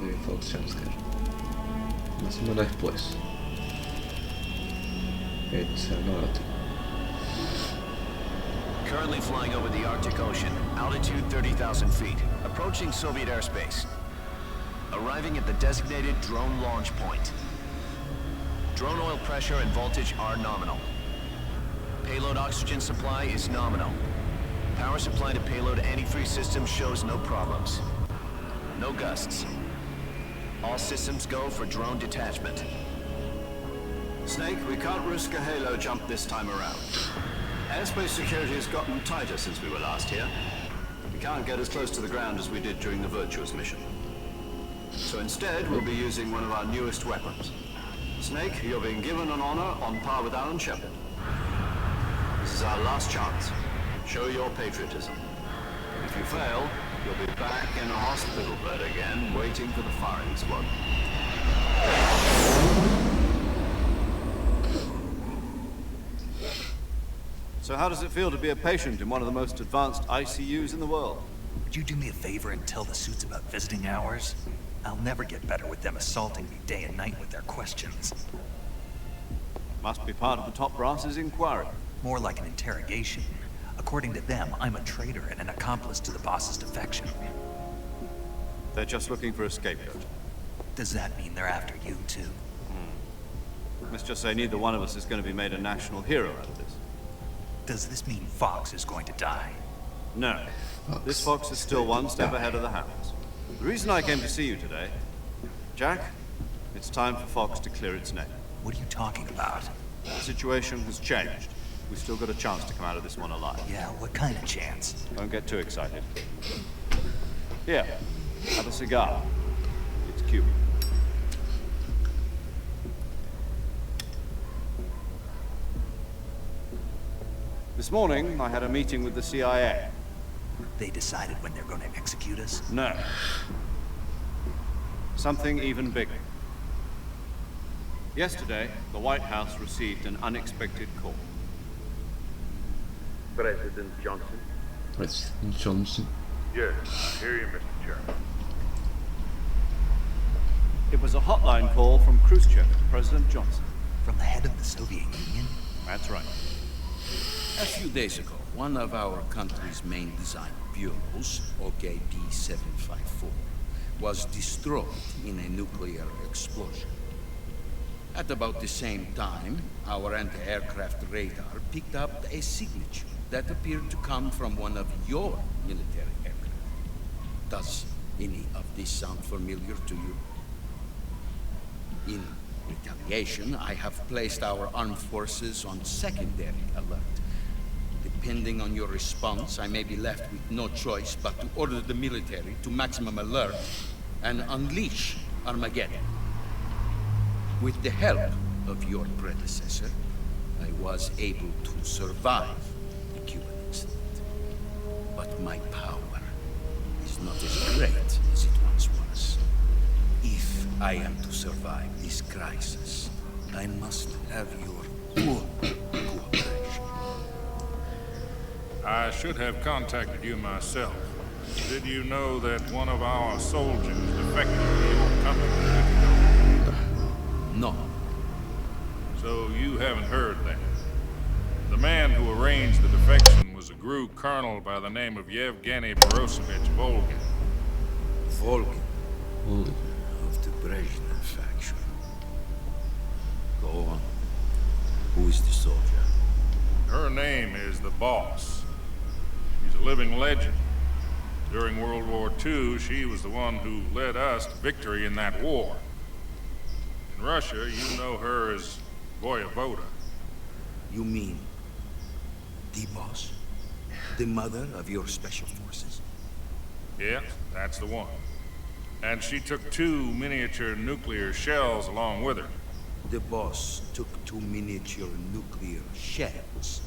De Fox Jumpscare. Una semana después. El Océano Ártico. Currently flying over the Arctic Ocean, altitude 30,000 feet, approaching Soviet airspace. Arriving at the designated drone launch point. Drone oil pressure and voltage are nominal. Payload oxygen supply is nominal. Power supply to payload antifreeze system shows no problems. No gusts. All systems go for drone detachment. Snake, we can't risk a halo jump this time around. Airspace security has gotten tighter since we were last here. We can't get as close to the ground as we did during the Virtuous mission. So instead, we'll be using one of our newest weapons. Snake, you're being given an honor on par with Alan Shepard. This is our last chance. Show your patriotism. If you fail, you'll be back in a hospital bed again, waiting for the firing squad. So how does it feel to be a patient in one of the most advanced ICUs in the world? Would you do me a favor and tell the suits about visiting hours? I'll never get better with them assaulting me day and night with their questions. Must be part of the top brass's inquiry. More like an interrogation. According to them, I'm a traitor and an accomplice to the boss's defection. They're just looking for a scapegoat. Does that mean they're after you too? Let's just say neither one of us is going to be made a national hero out of this. Does this mean Fox is going to die? No. This Fox is still one step ahead of the hounds. The reason I came to see you today, Jack, it's time for Fox to clear its name. What are you talking about? The situation has changed. We've still got a chance to come out of this one alive. Yeah, what kind of chance? Don't get too excited. Here, have a cigar. It's Cuban. This morning, I had a meeting with the CIA. They decided when they're going to execute us? No. Something even bigger. Yesterday, the White House received an unexpected call. President Johnson? President Johnson. Yes, I hear you, Mr. Chairman. It was a hotline call from Khrushchev to President Johnson. From the head of the Soviet Union? That's right. A few days ago, one of our country's main design bureaus, OKP-754, was destroyed in a nuclear explosion. At about the same time, our anti-aircraft radar picked up a signature that appeared to come from one of your military aircraft. Does any of this sound familiar to you? In retaliation, I have placed our armed forces on secondary alert. Depending on your response, I may be left with no choice but to order the military to maximum alert and unleash Armageddon. With the help of your predecessor, I was able to survive the Cuban incident. But my power is not as great as it once was. If I am to survive this crisis, I must have your I should have contacted you myself. Did you know that one of our soldiers defected to your company? No. So you haven't heard that. The man who arranged the defection was a GRU colonel by the name of Yevgeny Borosovich Volgin. Volgin? Of the Brezhnev faction. Go on. Who is the soldier? Her name is the Boss. She's a living legend. During World War II, she was the one who led us to victory in that war. In Russia, you know her as Voyevoda. You mean the Boss? The mother of your special forces? Yes, that's the one. And she took 2 miniature nuclear shells along with her. The Boss took 2 miniature nuclear shells?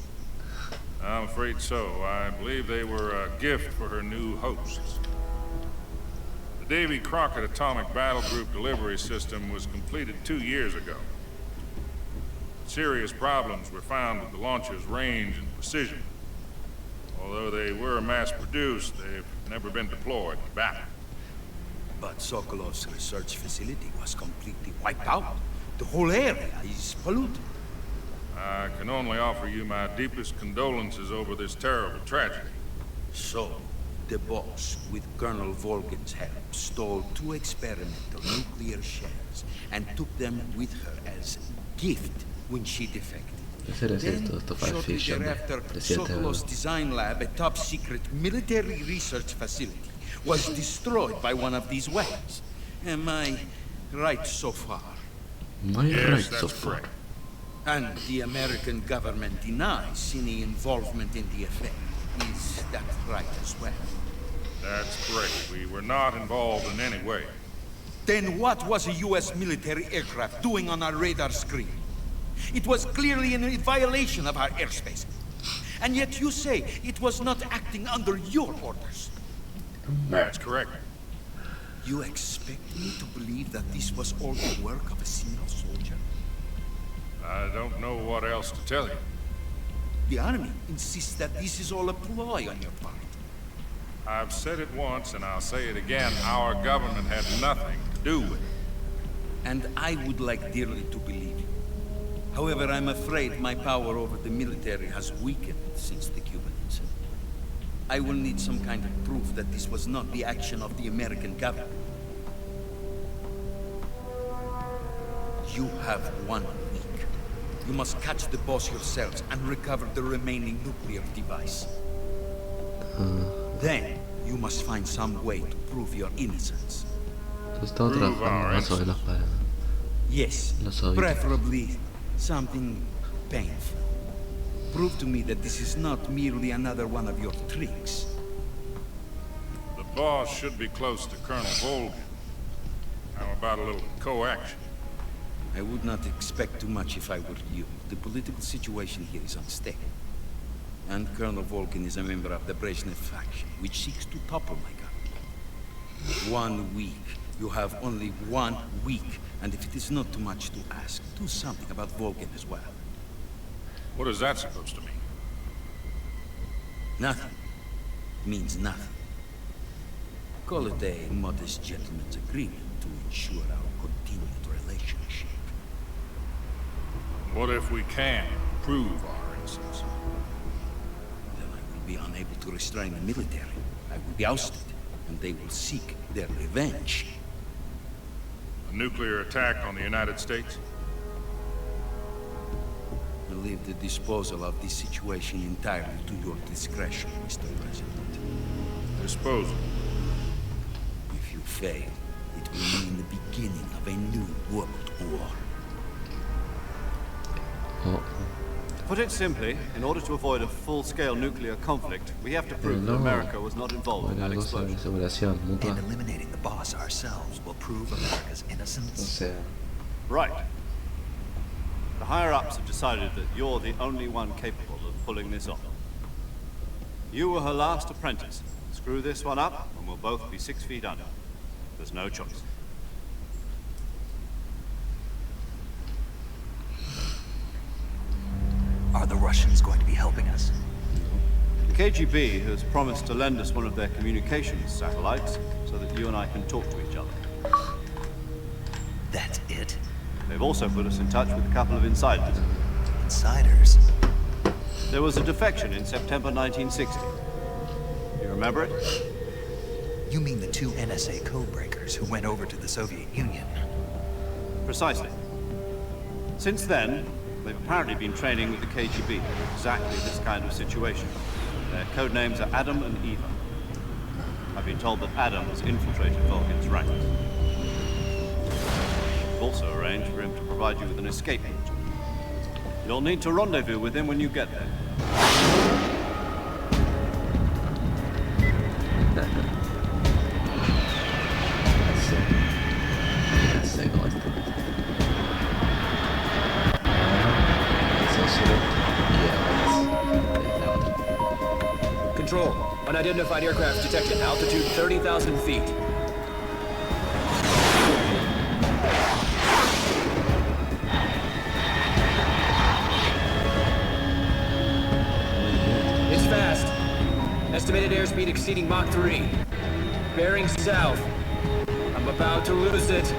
I'm afraid so. I believe they were a gift for her new hosts. The Davy Crockett Atomic Battle Group delivery system was completed 2 years ago. Serious problems were found with the launcher's range and precision. Although they were mass-produced, they've never been deployed in battle. But Sokolov's research facility was completely wiped out. The whole area is polluted. I can only offer you my deepest condolences over this terrible tragedy. So, the Boss, with Colonel Volgin's help, stole 2 experimental nuclear shells and took them with her as gift when she defected. Then, shortly thereafter, Sokolov's design lab, a top-secret military research facility, was destroyed by one of these weapons. Am I right so far? Yes, that's correct. And the American government denies any involvement in the affair. Is that right as well? That's correct. We were not involved in any way. Then what was a U.S. military aircraft doing on our radar screen? It was clearly in violation of our airspace. And yet you say it was not acting under your orders. That's correct. You expect me to believe that this was all the work of a single soldier? I don't know what else to tell you. The army insists that this is all a ploy on your part. I've said it once, and I'll say it again. Our government had nothing to do with it. And I would like dearly to believe you. However, I'm afraid my power over the military has weakened since the Cuban incident. I will need some kind of proof that this was not the action of the American government. You have 1 week. You must catch the Boss yourselves and recover the remaining nuclear device. Then, you must find some way to prove your innocence. Yes, preferably something painful. Prove to me that this is not merely another one of your tricks. The Boss should be close to Colonel Volgin. How about a little co-action? I would not expect too much if I were you. The political situation here is unstable. And Colonel Volgin is a member of the Brezhnev faction, which seeks to topple my government. 1 week. You have only 1 week. And if it is not too much to ask, do something about Volgin as well. What is that supposed to mean? Nothing. It means nothing. Call it a modest gentleman's agreement to ensure our continued relationship. What if we can prove our innocence? Then I will be unable to restrain the military. I will be ousted, and they will seek their revenge. A nuclear attack on the United States? I leave the disposal of this situation entirely to your discretion, Mr. President. Disposal? If you fail, it will mean the beginning of a new world war. To put it simply, in order to avoid a full-scale nuclear conflict, we have to prove that America was not involved in that explosion. And eliminating the Boss ourselves will prove America's innocence. Right. The higher-ups have decided that you're the only one capable of pulling this off. You were her last apprentice. Screw this one up, and we'll both be 6 feet under. There's no choice. Are the Russians going to be helping us? The KGB has promised to lend us one of their communications satellites so that you and I can talk to each other. That's it? They've also put us in touch with a couple of insiders. Insiders? There was a defection in September 1960. You remember it? You mean the two NSA codebreakers who went over to the Soviet Union? Precisely. Since then, they've apparently been training with the KGB for exactly this kind of situation. Their code names are Adam and Eva. I've been told that Adam has infiltrated Volgin's ranks. We've also arranged for him to provide you with an escape route. You'll need to rendezvous with him when you get there. Control. Unidentified aircraft detected. Altitude 30,000 feet. It's fast. Estimated airspeed exceeding Mach 3. Bearing south. I'm about to lose it.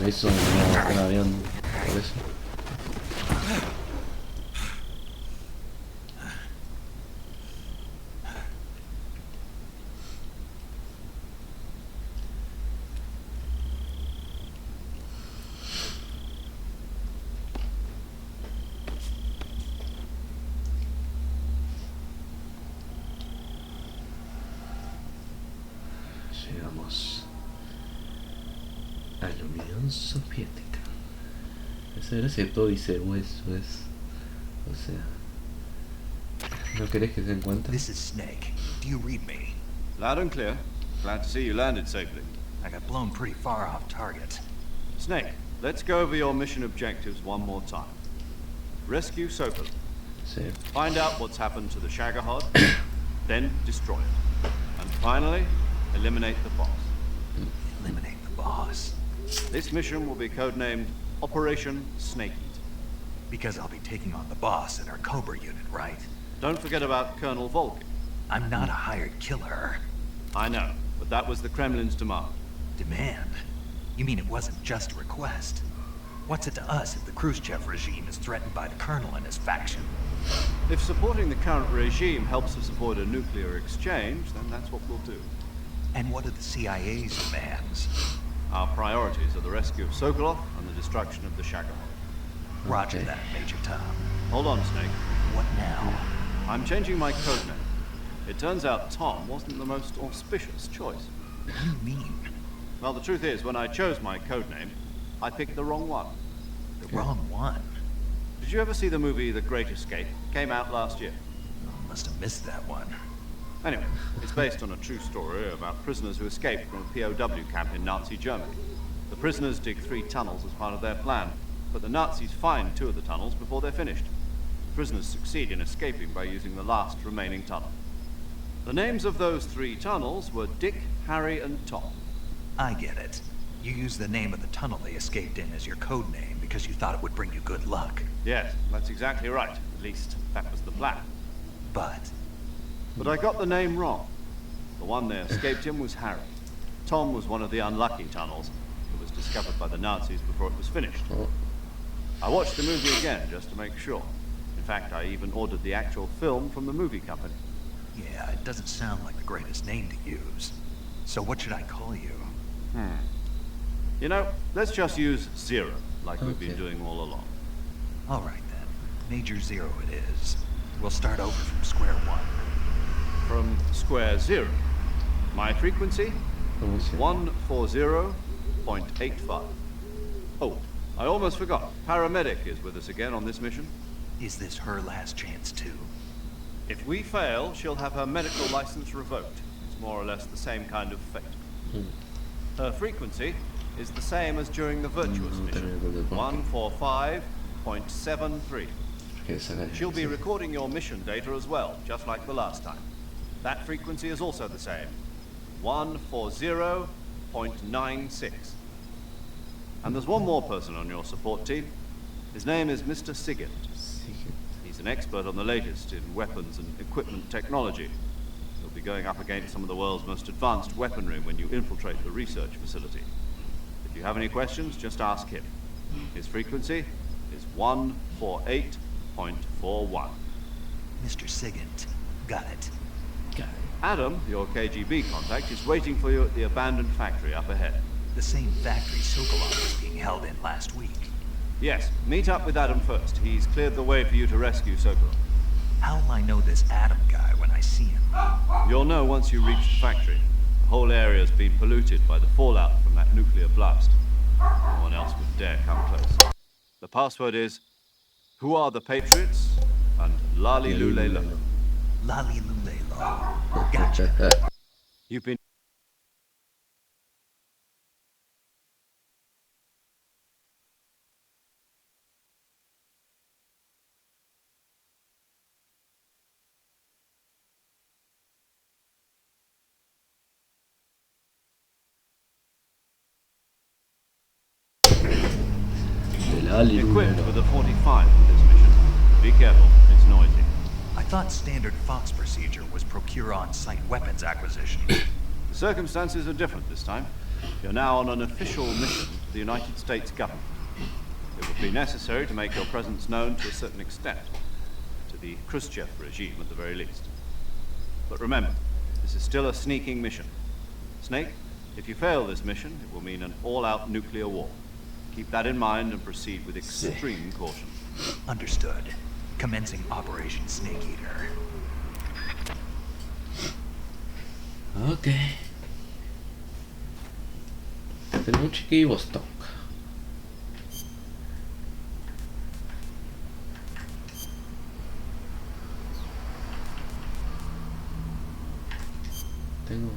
Eso no un avión, por eso. Llegamos a la Unión Soviética. Esa gracia todo dice hueso es. O sea. ¿No querés que se den cuenta? This is Snake. Do you read me? Loud and clear. Glad to see you landed safely. I got blown pretty far off target. Snake, let's go over your mission objectives one more time. Rescue Sokol. Sí. Find out what's happened to the Shagohod, then destroy it. And finally, eliminate the boss. Eliminate the boss? This mission will be codenamed Operation Snake Eat. Because I'll be taking on the boss in our Cobra unit, right? Don't forget about Colonel Volkin. I'm not a hired killer. I know, but that was the Kremlin's demand. Demand? You mean it wasn't just a request? What's it to us if the Khrushchev regime is threatened by the Colonel and his faction? If supporting the current regime helps us avoid a nuclear exchange, then that's what we'll do. And what are the CIA's demands? Our priorities are the rescue of Sokolov and the destruction of the Shagohod. Roger that, Major Tom. Hold on, Snake. What now? I'm changing my codename. It turns out Tom wasn't the most auspicious choice. What do you mean? Well, the truth is, when I chose my codename, I picked the wrong one. The wrong one? Did you ever see the movie The Great Escape? Came out last year. Oh, must have missed that one. Anyway, it's based on a true story about prisoners who escaped from a POW camp in Nazi Germany. The prisoners dig 3 tunnels as part of their plan, but the Nazis find 2 of the tunnels before they're finished. The prisoners succeed in escaping by using the last remaining tunnel. The names of those 3 tunnels were Dick, Harry, and Tom. I get it. You used the name of the tunnel they escaped in as your code name because you thought it would bring you good luck. Yes, that's exactly right. At least, that was the plan. But I got the name wrong. The one they escaped in was Harry. Tom was one of the unlucky tunnels. It was discovered by the Nazis before it was finished. I watched the movie again just to make sure. In fact, I even ordered the actual film from the movie company. Yeah, it doesn't sound like the greatest name to use. So what should I call you? You know, let's just use Zero, like we've been doing all along. All right then. Major Zero it is. We'll start over from square one. From square zero. My frequency? 140.85. Oh, I almost forgot. Paramedic is with us again on this mission. Is this her last chance too? If we fail, she'll have her medical license revoked. It's more or less the same kind of fate. Her frequency is the same as during the virtuous mission. 145.73. She'll be recording your mission data as well, just like the last time. That frequency is also the same. 140.96. And there's one more person on your support team. His name is Mr. Sigint. He's an expert on the latest in weapons and equipment technology. He'll be going up against some of the world's most advanced weaponry when you infiltrate the research facility. If you have any questions, just ask him. His frequency is 148.41. Mr. Sigint. Got it. Adam, your KGB contact, is waiting for you at the abandoned factory up ahead. The same factory Sokolov was being held in last week. Yes, meet up with Adam first. He's cleared the way for you to rescue Sokolov. How'll I know this Adam guy when I see him? You'll know once you reach the factory. The whole area's been polluted by the fallout from that nuclear blast. No one else would dare come close. The password is, "Who are the Patriots?" and "Lali Lulelo." Lali Lulelo. Gotcha. You've been... equipped with a 45 for this mission. Be careful, it's noisy. I thought standard Fox procedure was procure on-site weapons acquisition. The circumstances are different this time. You're now on an official mission to the United States government. It would be necessary to make your presence known to a certain extent. To the Khrushchev regime at the very least. But remember, this is still a sneaking mission. Snake, if you fail this mission, it will mean an all-out nuclear war. Keep that in mind and proceed with extreme caution. Understood. Commencing Operation Snake Eater. Ok. Tenemos y Vostok. Tengo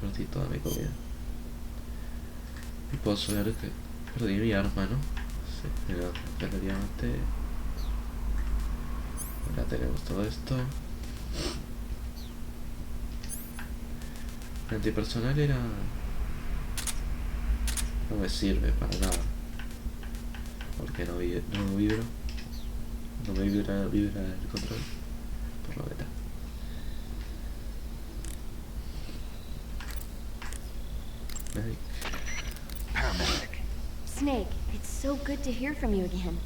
perdí toda mi comida. Y puedo ver que perdí mi arma, ¿no? Sí, pero relativamente. Ya tenemos todo esto. El antipersonal era... no me sirve para nada. Porque no vibro. No me vibra el control. Por lo que tal. Paramedic. Snake, it's so good to hear from you again.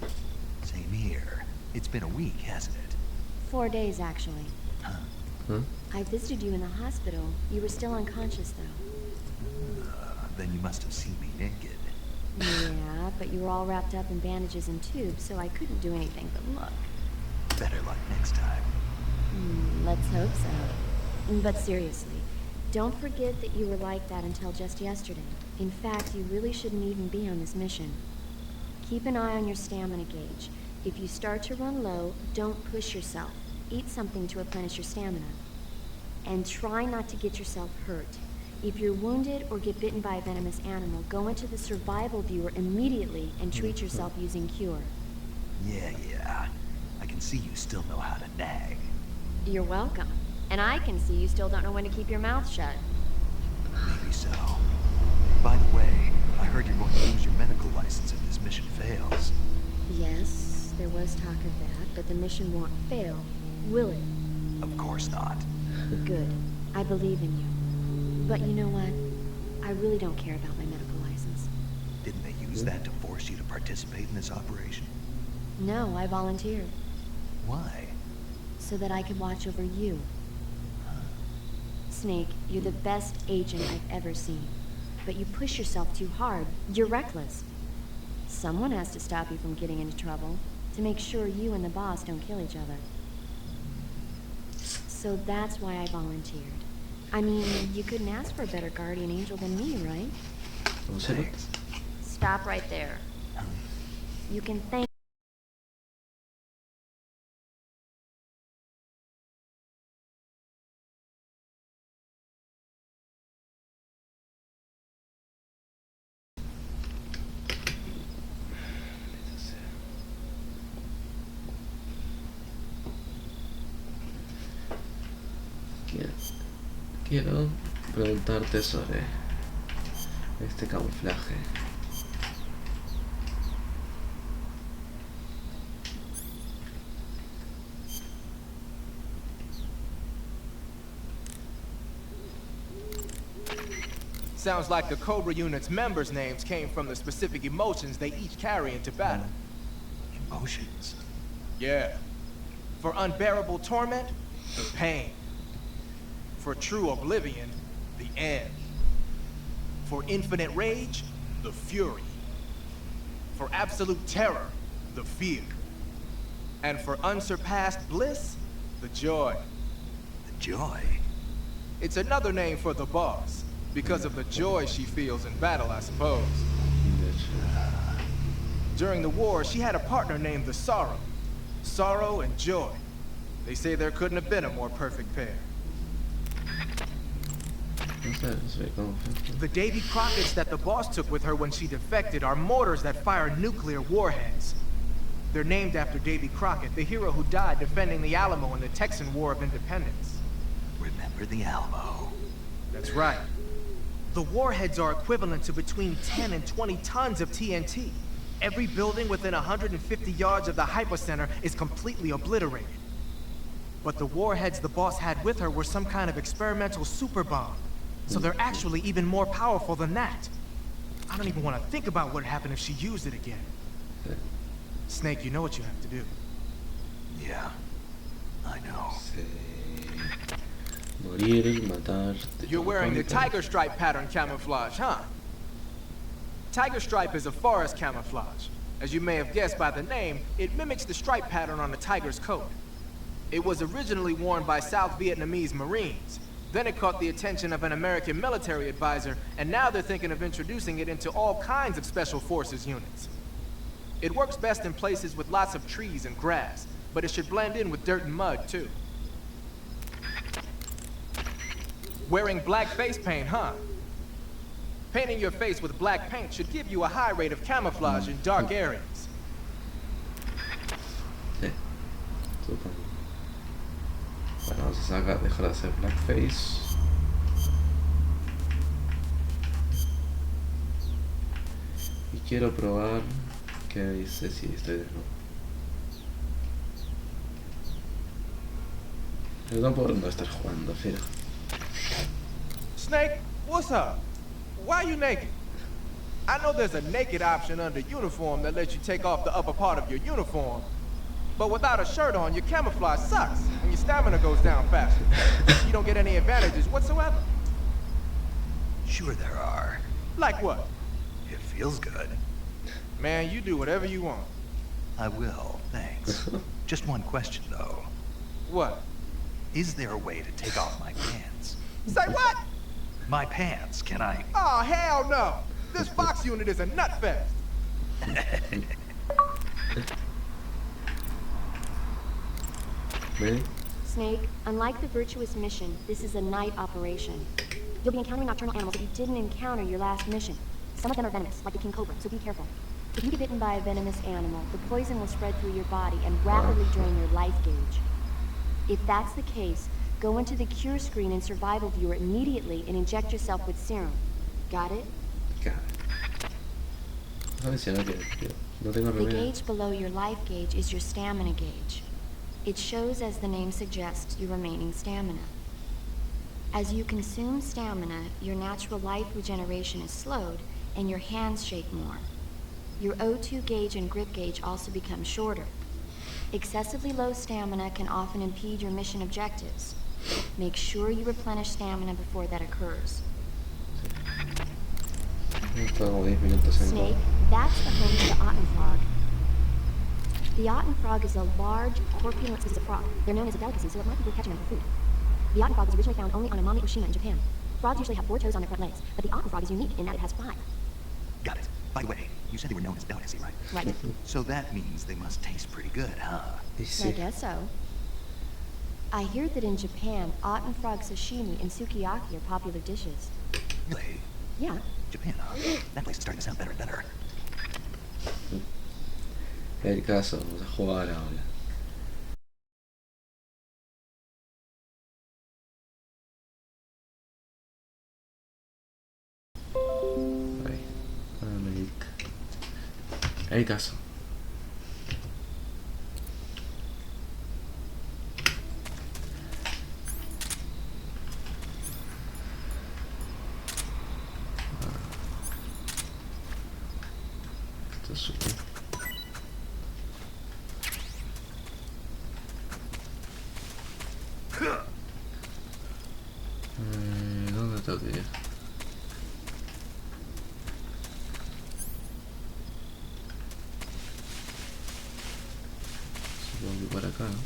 Same here. It's been a week, hasn't it? 4 days, actually. Huh? I visited you in the hospital. You were still unconscious, though. Then you must have seen me naked. Yeah, but you were all wrapped up in bandages and tubes, so I couldn't do anything but look. Better luck next time. Let's hope so. But seriously, don't forget that you were like that until just yesterday. In fact, you really shouldn't even be on this mission. Keep an eye on your stamina gauge. If you start to run low, don't push yourself. Eat something to replenish your stamina. And try not to get yourself hurt. If you're wounded or get bitten by a venomous animal, go into the survival viewer immediately and treat yourself using Cure. Yeah. I can see you still know how to nag. You're welcome. And I can see you still don't know when to keep your mouth shut. Maybe so. By the way, I heard you're going to lose your medical license if this mission fails. Yes, there was talk of that, but the mission won't fail, will it? Of course not. Good. I believe in you. But you know what? I really don't care about my medical license. Didn't they use use that to force you to participate in this operation? No, I volunteered. Why? So that I could watch over you. Snake, you're the best agent I've ever seen. But you push yourself too hard. You're reckless. Someone has to stop you from getting into trouble, to make sure you and the boss don't kill each other. So that's why I volunteered. I mean, you couldn't ask for a better guardian angel than me, right? Thanks. Stop right there. You can thank... Quiero preguntarte sobre este camuflaje. Sounds like the Cobra Unit's members' names came from the specific emotions they each carry into battle. Emotions? Yeah. For unbearable torment, the pain. For true oblivion, the end. For infinite rage, the fury. For absolute terror, the fear. And for unsurpassed bliss, the joy. The joy? It's another name for the boss, because of the joy she feels in battle, I suppose. During the war, she had a partner named the Sorrow. Sorrow and joy. They say there couldn't have been a more perfect pair. The Davy Crocketts that the boss took with her when she defected are mortars that fire nuclear warheads. They're named after Davy Crockett, the hero who died defending the Alamo in the Texan War of Independence. Remember the Alamo? That's right. The warheads are equivalent to between 10 and 20 tons of TNT. Every building within 150 yards of the hypocenter is completely obliterated. But the warheads the boss had with her were some kind of experimental super bomb. So they're actually even more powerful than that. I don't even want to think about what would happen if she used it again. Snake, you know what you have to do. Yeah, I know. Morir, matar. You're wearing the tiger stripe pattern camouflage, huh? Tiger stripe is a forest camouflage. As you may have guessed by the name, it mimics the stripe pattern on a tiger's coat. It was originally worn by South Vietnamese Marines. Then it caught the attention of an American military advisor, and now they're thinking of introducing it into all kinds of special forces units. It works best in places with lots of trees and grass, but it should blend in with dirt and mud, too. Wearing black face paint, huh? Painting your face with black paint should give you a high rate of camouflage in dark areas. Sí, total. Bueno, vamos a dejar de hacer blackface. Y quiero probar qué dice si estoy desnudo. Perdón por no estar jugando, pero... Snake, what's up? Why are you naked? I know there's a naked option under uniform that lets you take off the upper part of your uniform. But without a shirt on, your camouflage sucks, and your stamina goes down faster. You don't get any advantages whatsoever. Sure there are. Like what? It feels good. Man, you do whatever you want. I will, thanks. Just one question, though. What? Is there a way to take off my pants? Say what? My pants, can I? Oh, hell no! This Fox unit is a nut fest! Really? Snake, unlike the virtuous mission, this is a night operation. You'll be encountering nocturnal animals that you didn't encounter your last mission. Some of them are venomous, like the king cobra, so be careful. If you get bitten by a venomous animal, the poison will spread through your body and rapidly drain your life gauge. If that's the case, go into the cure screen and survival viewer immediately and inject yourself with serum. Got it? Got it. No tengo The remedio. gauge below your life gauge is your stamina gauge. It shows, as the name suggests, your remaining stamina. As you consume stamina, your natural life regeneration is slowed, and your hands shake more. your O2 gauge and grip gauge also become shorter. Excessively low stamina can often impede your mission objectives. Make sure you replenish stamina before that occurs. Snake, that's the home to the Ottenfrog. The Ottenfrog is a large, corpulent species of frog. They're known as a delicacy, so it might be worth catching them for food. The Ottenfrog was originally found only on Amami Oshima in Japan. Frogs usually have 4 toes on their front legs, but the Ottenfrog is unique in that it has 5. Got it. By the way, you said they were known as delicacy, right? Right. So that means they must taste pretty good, huh? I guess so. I hear that in Japan, Ottenfrog sashimi and sukiyaki are popular dishes. Really? Yeah. Japan, huh? That place is starting to sound better and better. El caso, vamos a jugar ahora. El caso. Esto es súper. ¿Dónde tengo que ir? Supongo que por acá, ¿no?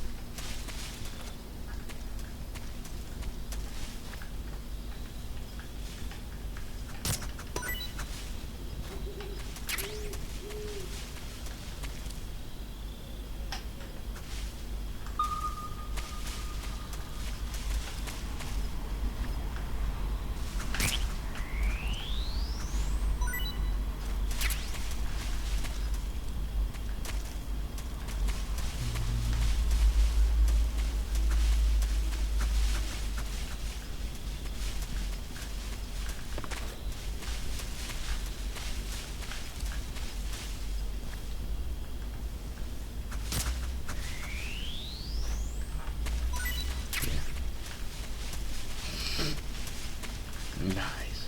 Nice.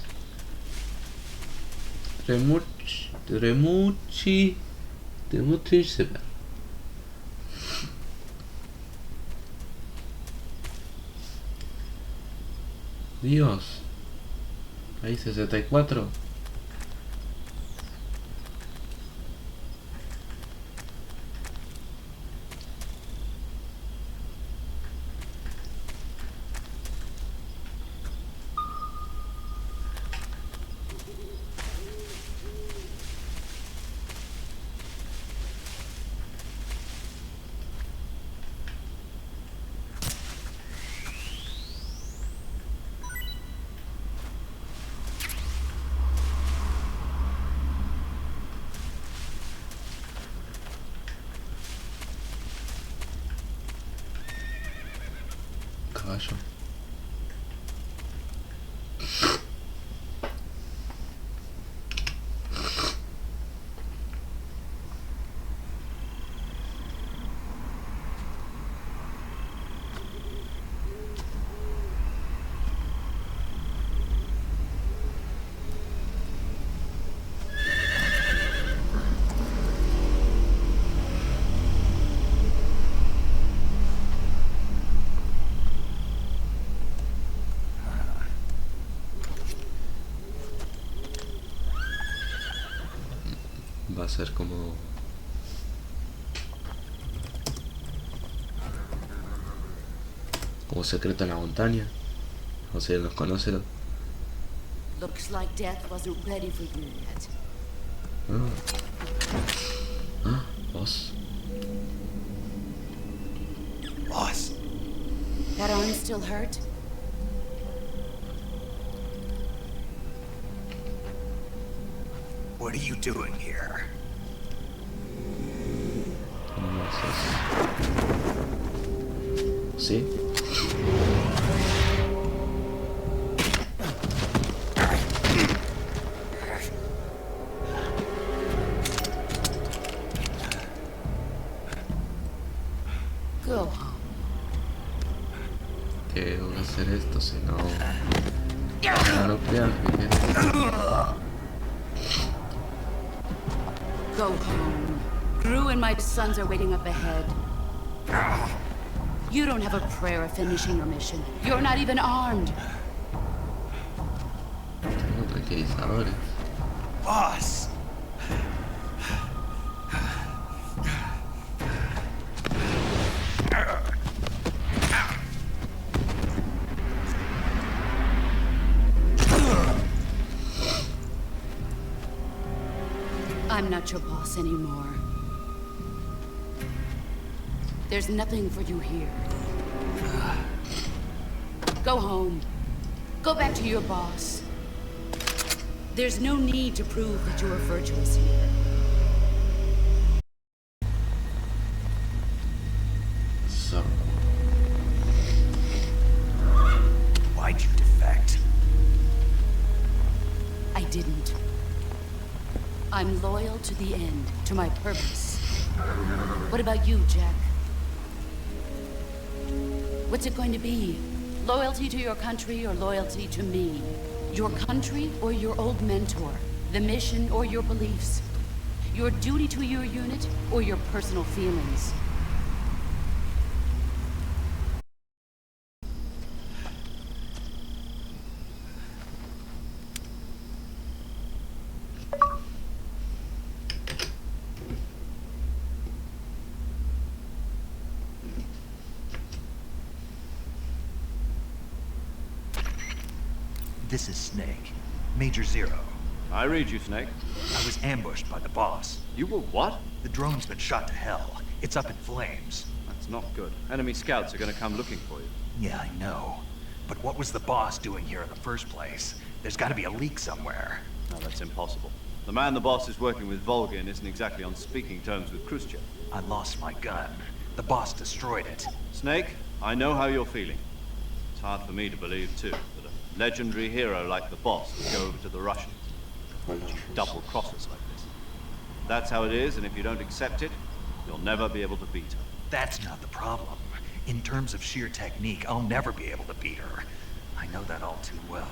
Tremuchi Sever. Dios. Ahí 64. Caballo. Va a ser como secreto en la montaña. O sea, los conoce. Looks like death wasn't ready for you yet. Boss. Boss. That arm still hurt? What are you doing here? ¿Sí? Go home. ¿Qué voy a hacer esto si no? No crean que Go home. Gru and my sons are waiting up ahead. You don't have a prayer of finishing your mission. You're not even armed. Boss! I'm not your boss anymore. There's nothing for you here. Go home. Go back to your boss. There's no need to prove that you are virtuous here. So. Why'd you defect? I didn't. I'm loyal to the end, to my purpose. What about you, Jack? What's it going to be? Loyalty to your country or loyalty to me? Your country or your old mentor? The mission or your beliefs? Your duty to your unit or your personal feelings? This is Snake. Major Zero. I read you, Snake. I was ambushed by the boss. You were what? The drone's been shot to hell. It's up in flames. That's not good. Enemy scouts are going to come looking for you. Yeah, I know. But what was the boss doing here in the first place? There's got to be a leak somewhere. No, that's impossible. The man the boss is working with, Volgin, isn't exactly on speaking terms with Khrushchev. I lost my gun. The boss destroyed it. Snake, I know how you're feeling. It's hard for me to believe, too, that a legendary hero like the boss would go over to the Russians. Double-cross us like this. That's how it is, and if you don't accept it, you'll never be able to beat her. That's not the problem. In terms of sheer technique, I'll never be able to beat her. I know that all too well.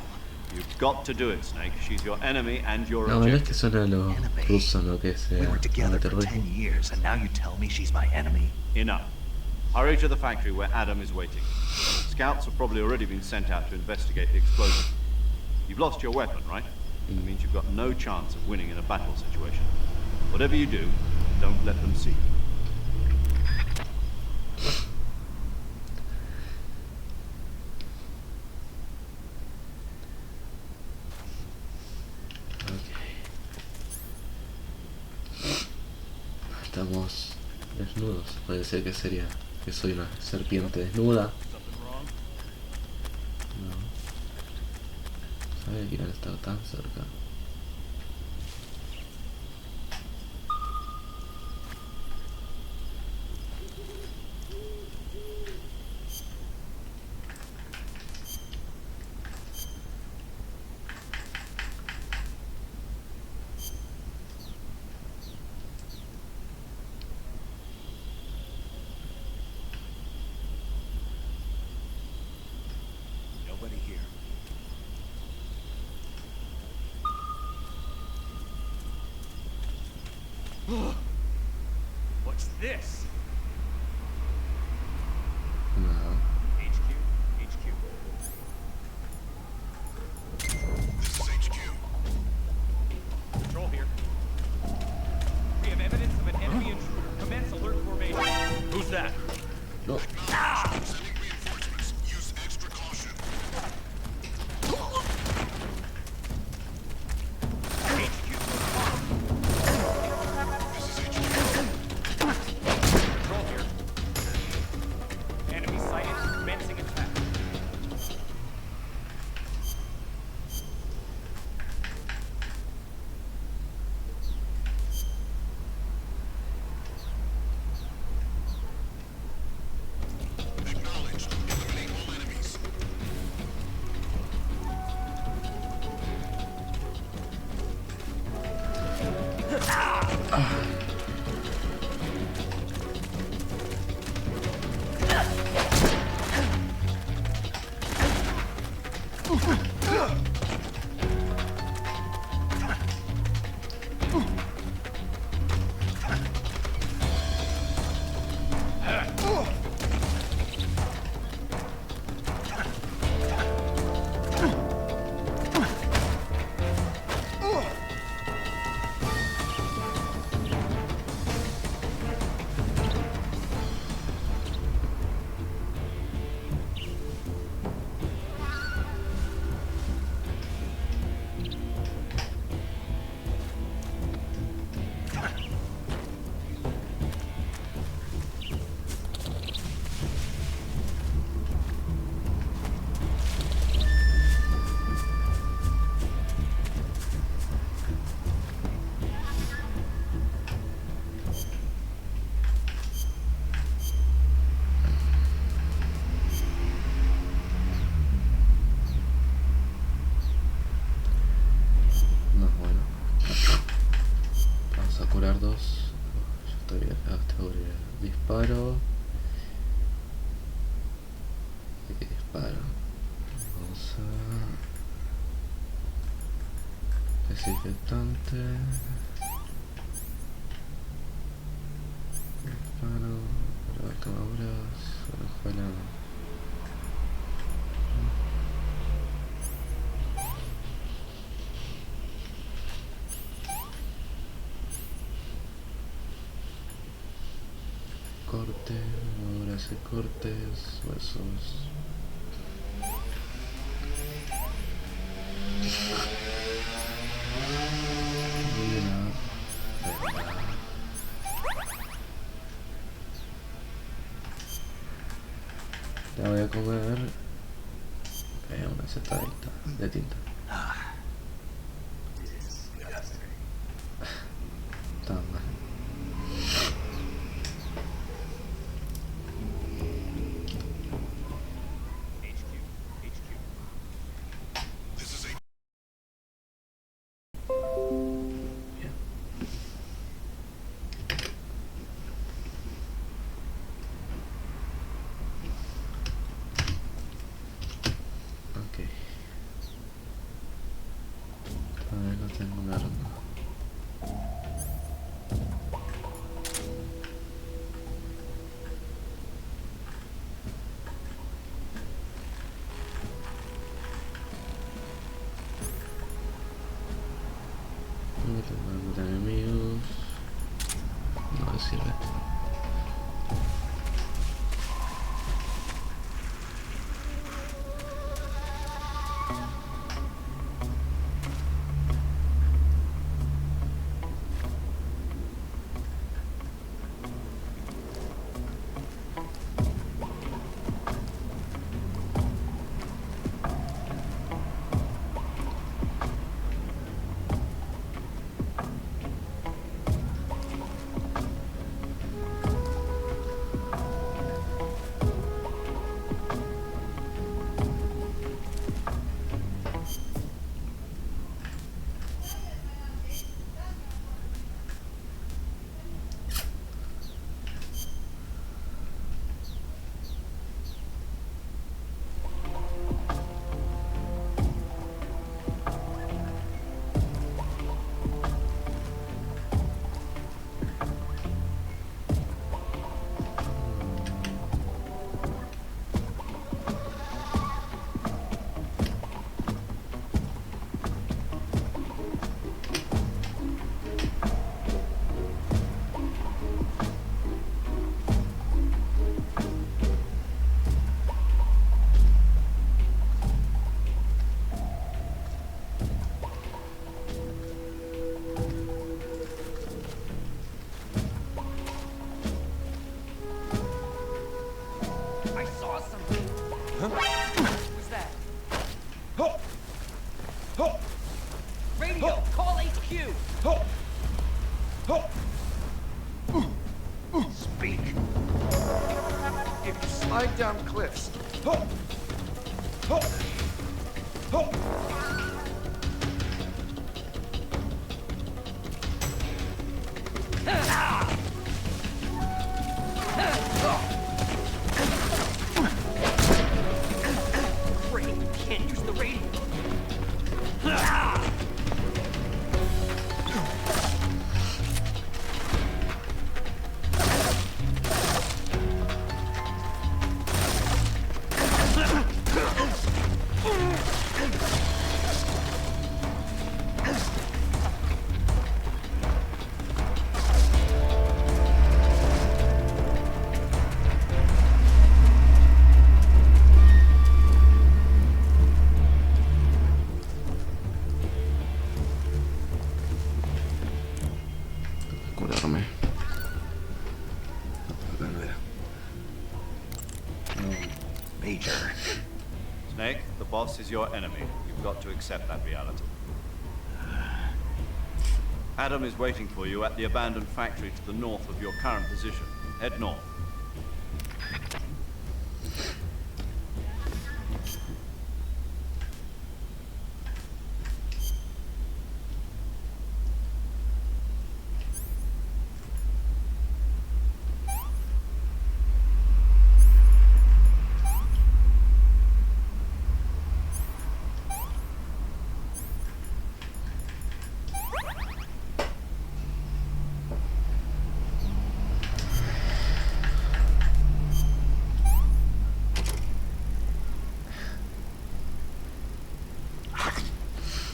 You've got to do it, Snake. She's your enemy and your La verdad es objective. que suena a lo ruso, ¿no? Que sea We were together for terrorismo. 10 years, and now you tell me she's my enemy? Enough. Hurry to the factory where Adam is waiting. Scouts have probably already been sent out to investigate the explosion. You've lost your weapon, right? That means you've got no chance of winning in a battle situation. Whatever you do, don't let them see you. Estamos desnudos. Puede ser que sería que soy una serpiente desnuda. No. Sabía que iban a estar tan cerca. Nobody here. What's this? No. HQ. HQ. This is HQ. Control here. We have evidence of an enemy intruder. Commence alert formation. Who's that? No. Sending reinforcements. Use extra caution. HQ. This is HQ. Control here. Enemy sighted. Commencing attack. Acknowledged. Eliminate all enemies. desinfectante. Disparo, grabar quemaduras, ojalá. Corte, quemaduras y cortes, huesos. Ya voy a comer una zetadita de tinta. Está mal. No tengo un arma. No tengo arma de enemigos. No me sirve. Radio, call HQ! Speak. If you slide down cliffs. Great, you can't use the radio. Curarme. No, no era. Major. Snake, the boss is your enemy. You've got to accept that reality. Adam is waiting for you at the abandoned factory to the north of your current position. Head north.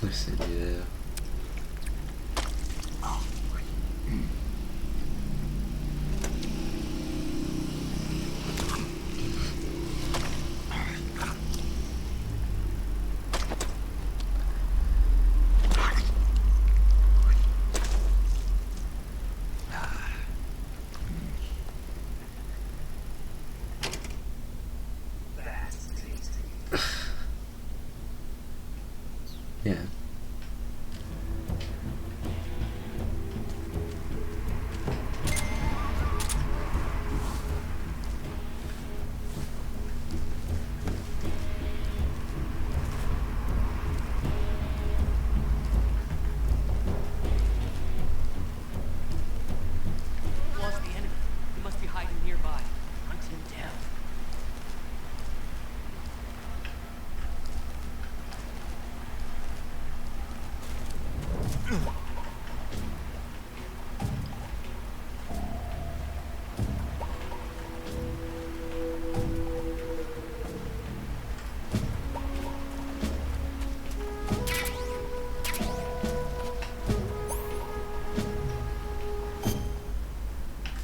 No sé ni idea. Bien. Lost the enemy. He must be hiding nearby. Hunt him down.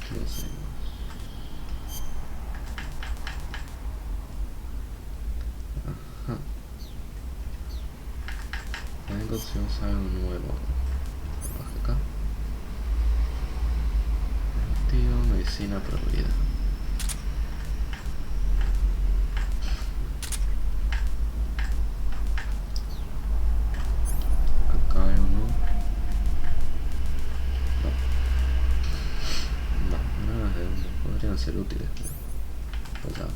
¿Qué hacemos? Ajá. La encontramos algo nuevo. Baja acá. Activo, medicina prohibida. Acá hay uno. No, nada de uno. Podrían ser útiles, pero allá.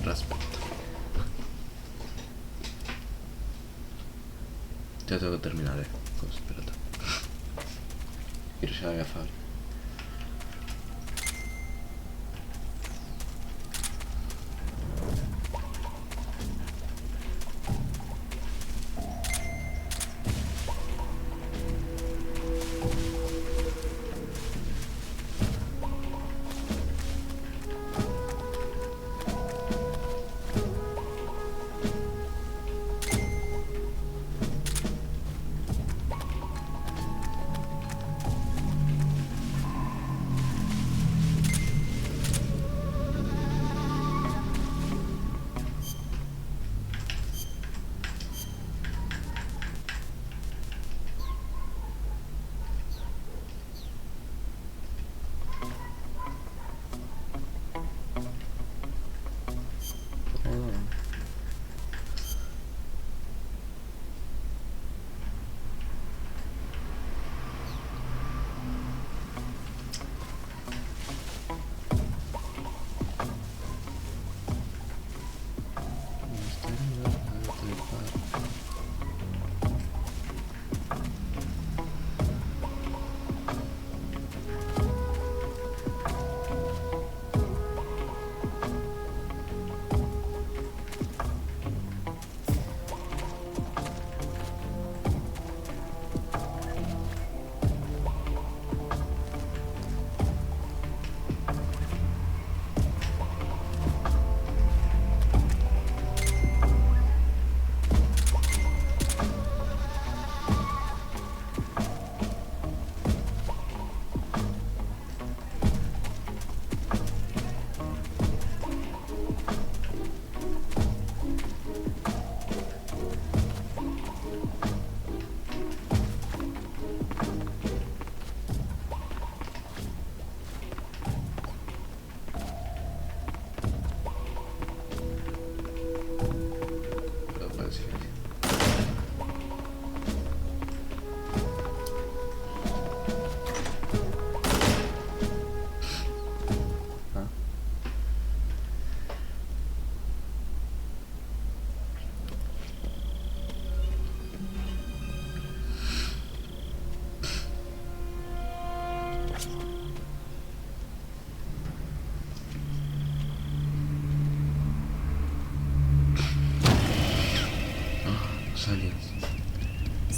Respecto. Ya tengo que terminar, pues espérate. Quiero llegar a la fábrica.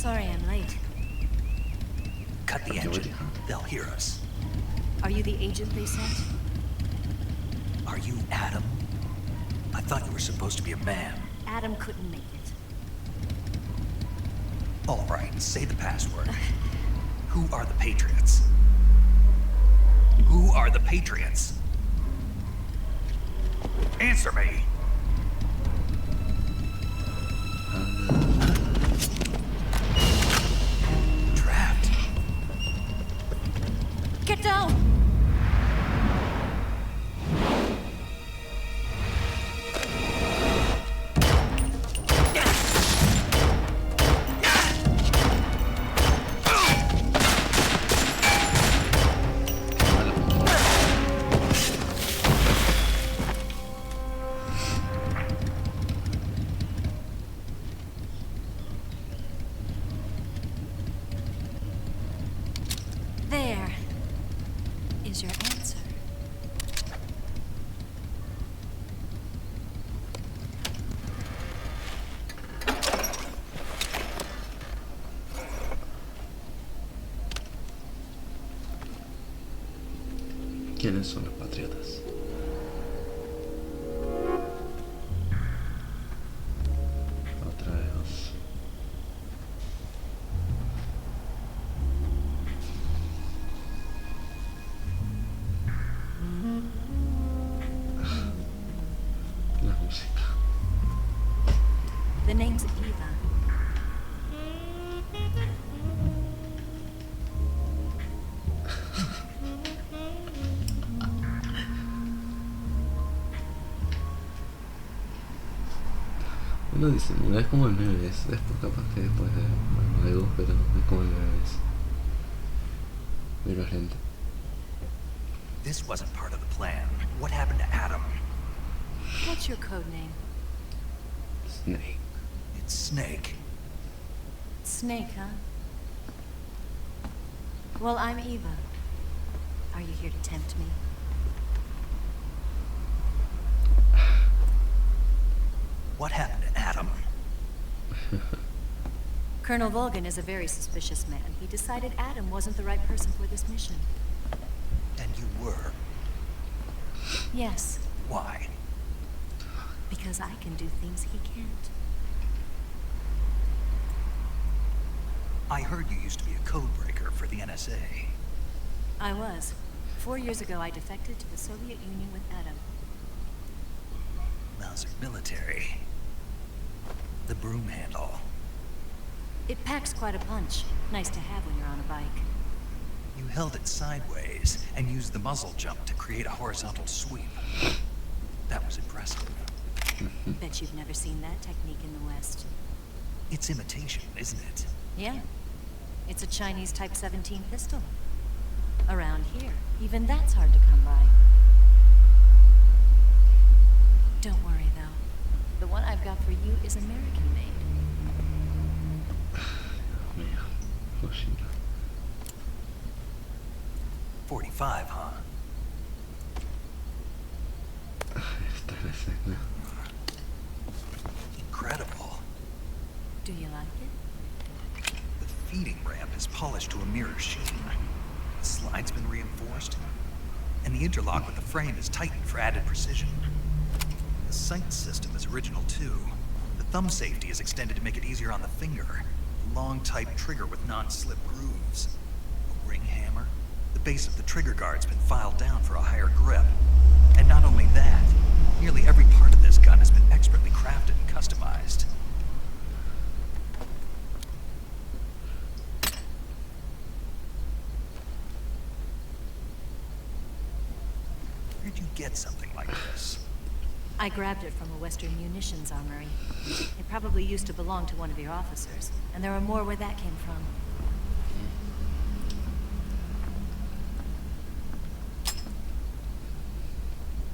Sorry I'm late. Cut the engine. They'll hear us. Are you the agent they sent? Are you Adam? I thought you were supposed to be a man. Adam couldn't make it. All right, say the password. Who are the Patriots? Who are the Patriots? Answer me. Trapped. Get down! There is your answer. ¿Quiénes son los patriotas? Otra vez. La música. The name's Eva. Uno dice, no es como el meme, es después capaz que después de algo, pero es como el meme es. Mira gente. This wasn't part of the plan. What happened to Adam? What's your code name? Snake. It's Snake. Snake, huh? Well, I'm Eva. Are you here to tempt me? What happened to Adam? Colonel Volgan is a very suspicious man. He decided Adam wasn't the right person for this mission. And you were. Yes, Why? because I can do things he can't. I heard you used to be a code breaker for the NSA. I was. 4 years ago, I defected to the Soviet Union with Adam. Mauser military. The broom handle. It packs quite a punch. Nice to have when you're on a bike. You held it sideways and used the muzzle jump to create a horizontal sweep. That was impressive. Bet you've never seen that technique in the West. It's imitation, isn't it? Yeah. It's a Chinese Type 17 pistol. Around here, even that's hard to come by. Don't worry, though. The one I've got for you is American-made. 45, huh? Esta es la escena. Incredible. Do you like it? The feeding ramp is polished to a mirror sheen. The slide's been reinforced. And the interlock with the frame is tightened for added precision. The sight system is original too. The thumb safety is extended to make it easier on the finger. A long type trigger with non-slip grooves. A ring hammer. The base of the trigger guard's been filed down for a higher grip. And not only that, nearly every part of this gun has been expertly crafted and customized. Where'd you get something like this? I grabbed it from a Western munitions armory. It probably used to belong to one of your officers, and there are more where that came from.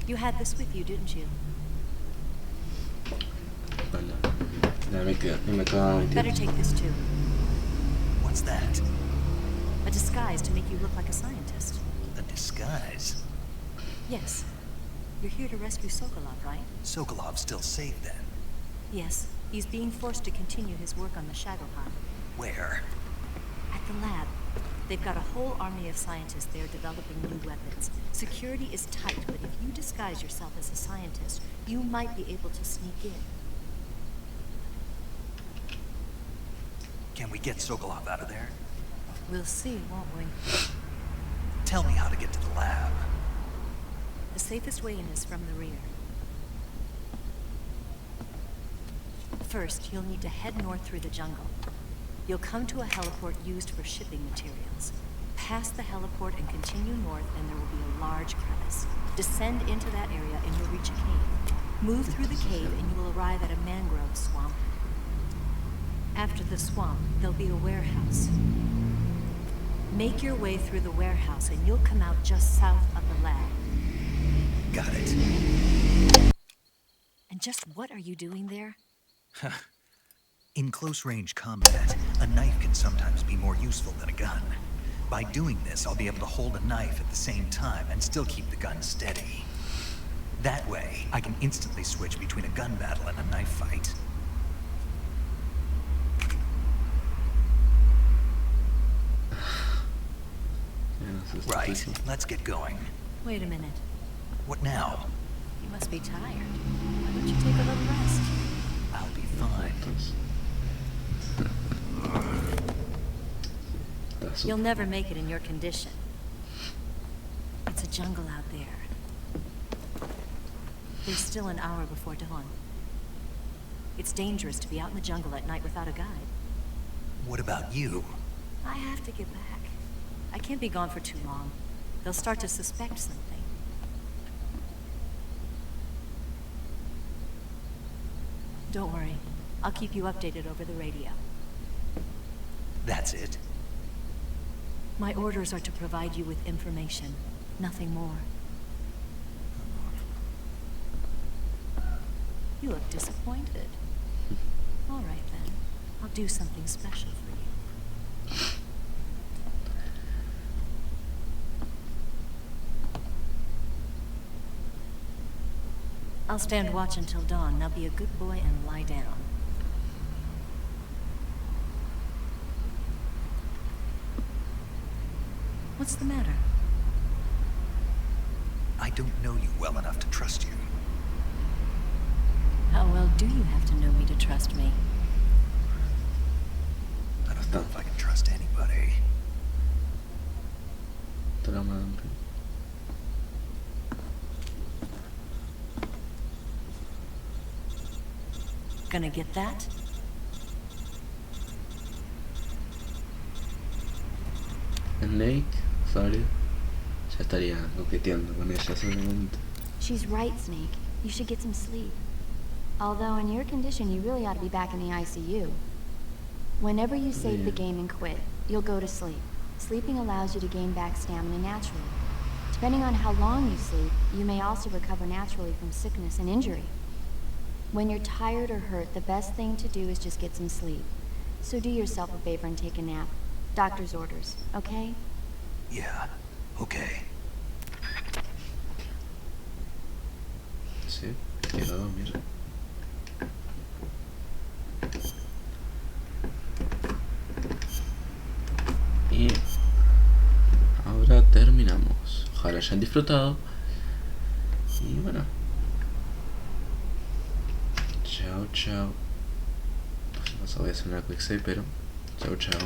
You had this with you, didn't you? Better take this too. What's that? A disguise to make you look like a scientist. A disguise? Yes. You're here to rescue Sokolov, right? Sokolov's still safe then. Yes, He's being forced to continue his work on the Shadowheart. Where? At the lab. They've got a whole army of scientists there developing new weapons. Security is tight, but if you disguise yourself as a scientist, you might be able to sneak in. Can we get Sokolov out of there? We'll see, won't we? Tell me how to get to the lab. The safest way in is from the rear. First, you'll need to head north through the jungle. You'll come to a heliport used for shipping materials. Pass the heliport and continue north, and there will be a large crevice. Descend into that area and you'll reach a cave. Move through the cave and you will arrive at a mangrove swamp. After the swamp, there'll be a warehouse. Make your way through the warehouse and you'll come out just south of the lab. Got it. And just what are you doing there? In close-range combat, a knife can sometimes be more useful than a gun. By doing this, I'll be able to hold a knife at the same time and still keep the gun steady. That way, I can instantly switch between a gun battle and a knife fight. Right, let's get going. Wait a minute. What now? You must be tired. Why don't you take a little rest? I'll be fine. You'll never make it in your condition. It's a jungle out there. There's still an hour before dawn. It's dangerous to be out in the jungle at night without a guide. What about you? I have to get back. I can't be gone for too long. They'll start to suspect something. Don't worry. I'll keep you updated over the radio. That's it? My orders are to provide you with information, nothing more. You look disappointed. All right then. I'll do something special for you. I'll stand watch until dawn. Now be a good boy and lie down. What's the matter? I don't know you well enough to trust you. How well do you have to know me to trust me? I don't know if I can trust anybody. Gonna get that? Snake, sorry. Ya estaría coqueteando con ella seguramente. She's right, Snake. You should get some sleep. Although in your condition, you really ought to be back in the ICU. Whenever you save the game and quit, you'll go to sleep. Sleeping allows you to gain back stamina naturally. Depending on how long you sleep, you may also recover naturally from sickness and injury. When you're tired or hurt, the best thing to do is just get some sleep. So do yourself a favor and take a nap. Doctor's orders, okay? Yeah, okay. Sí, quiero dormir. Y ahora terminamos. Ojalá hayan disfrutado. Y bueno. Chao, chao. No sé, voy a hacer una quick save, pero chao, chao.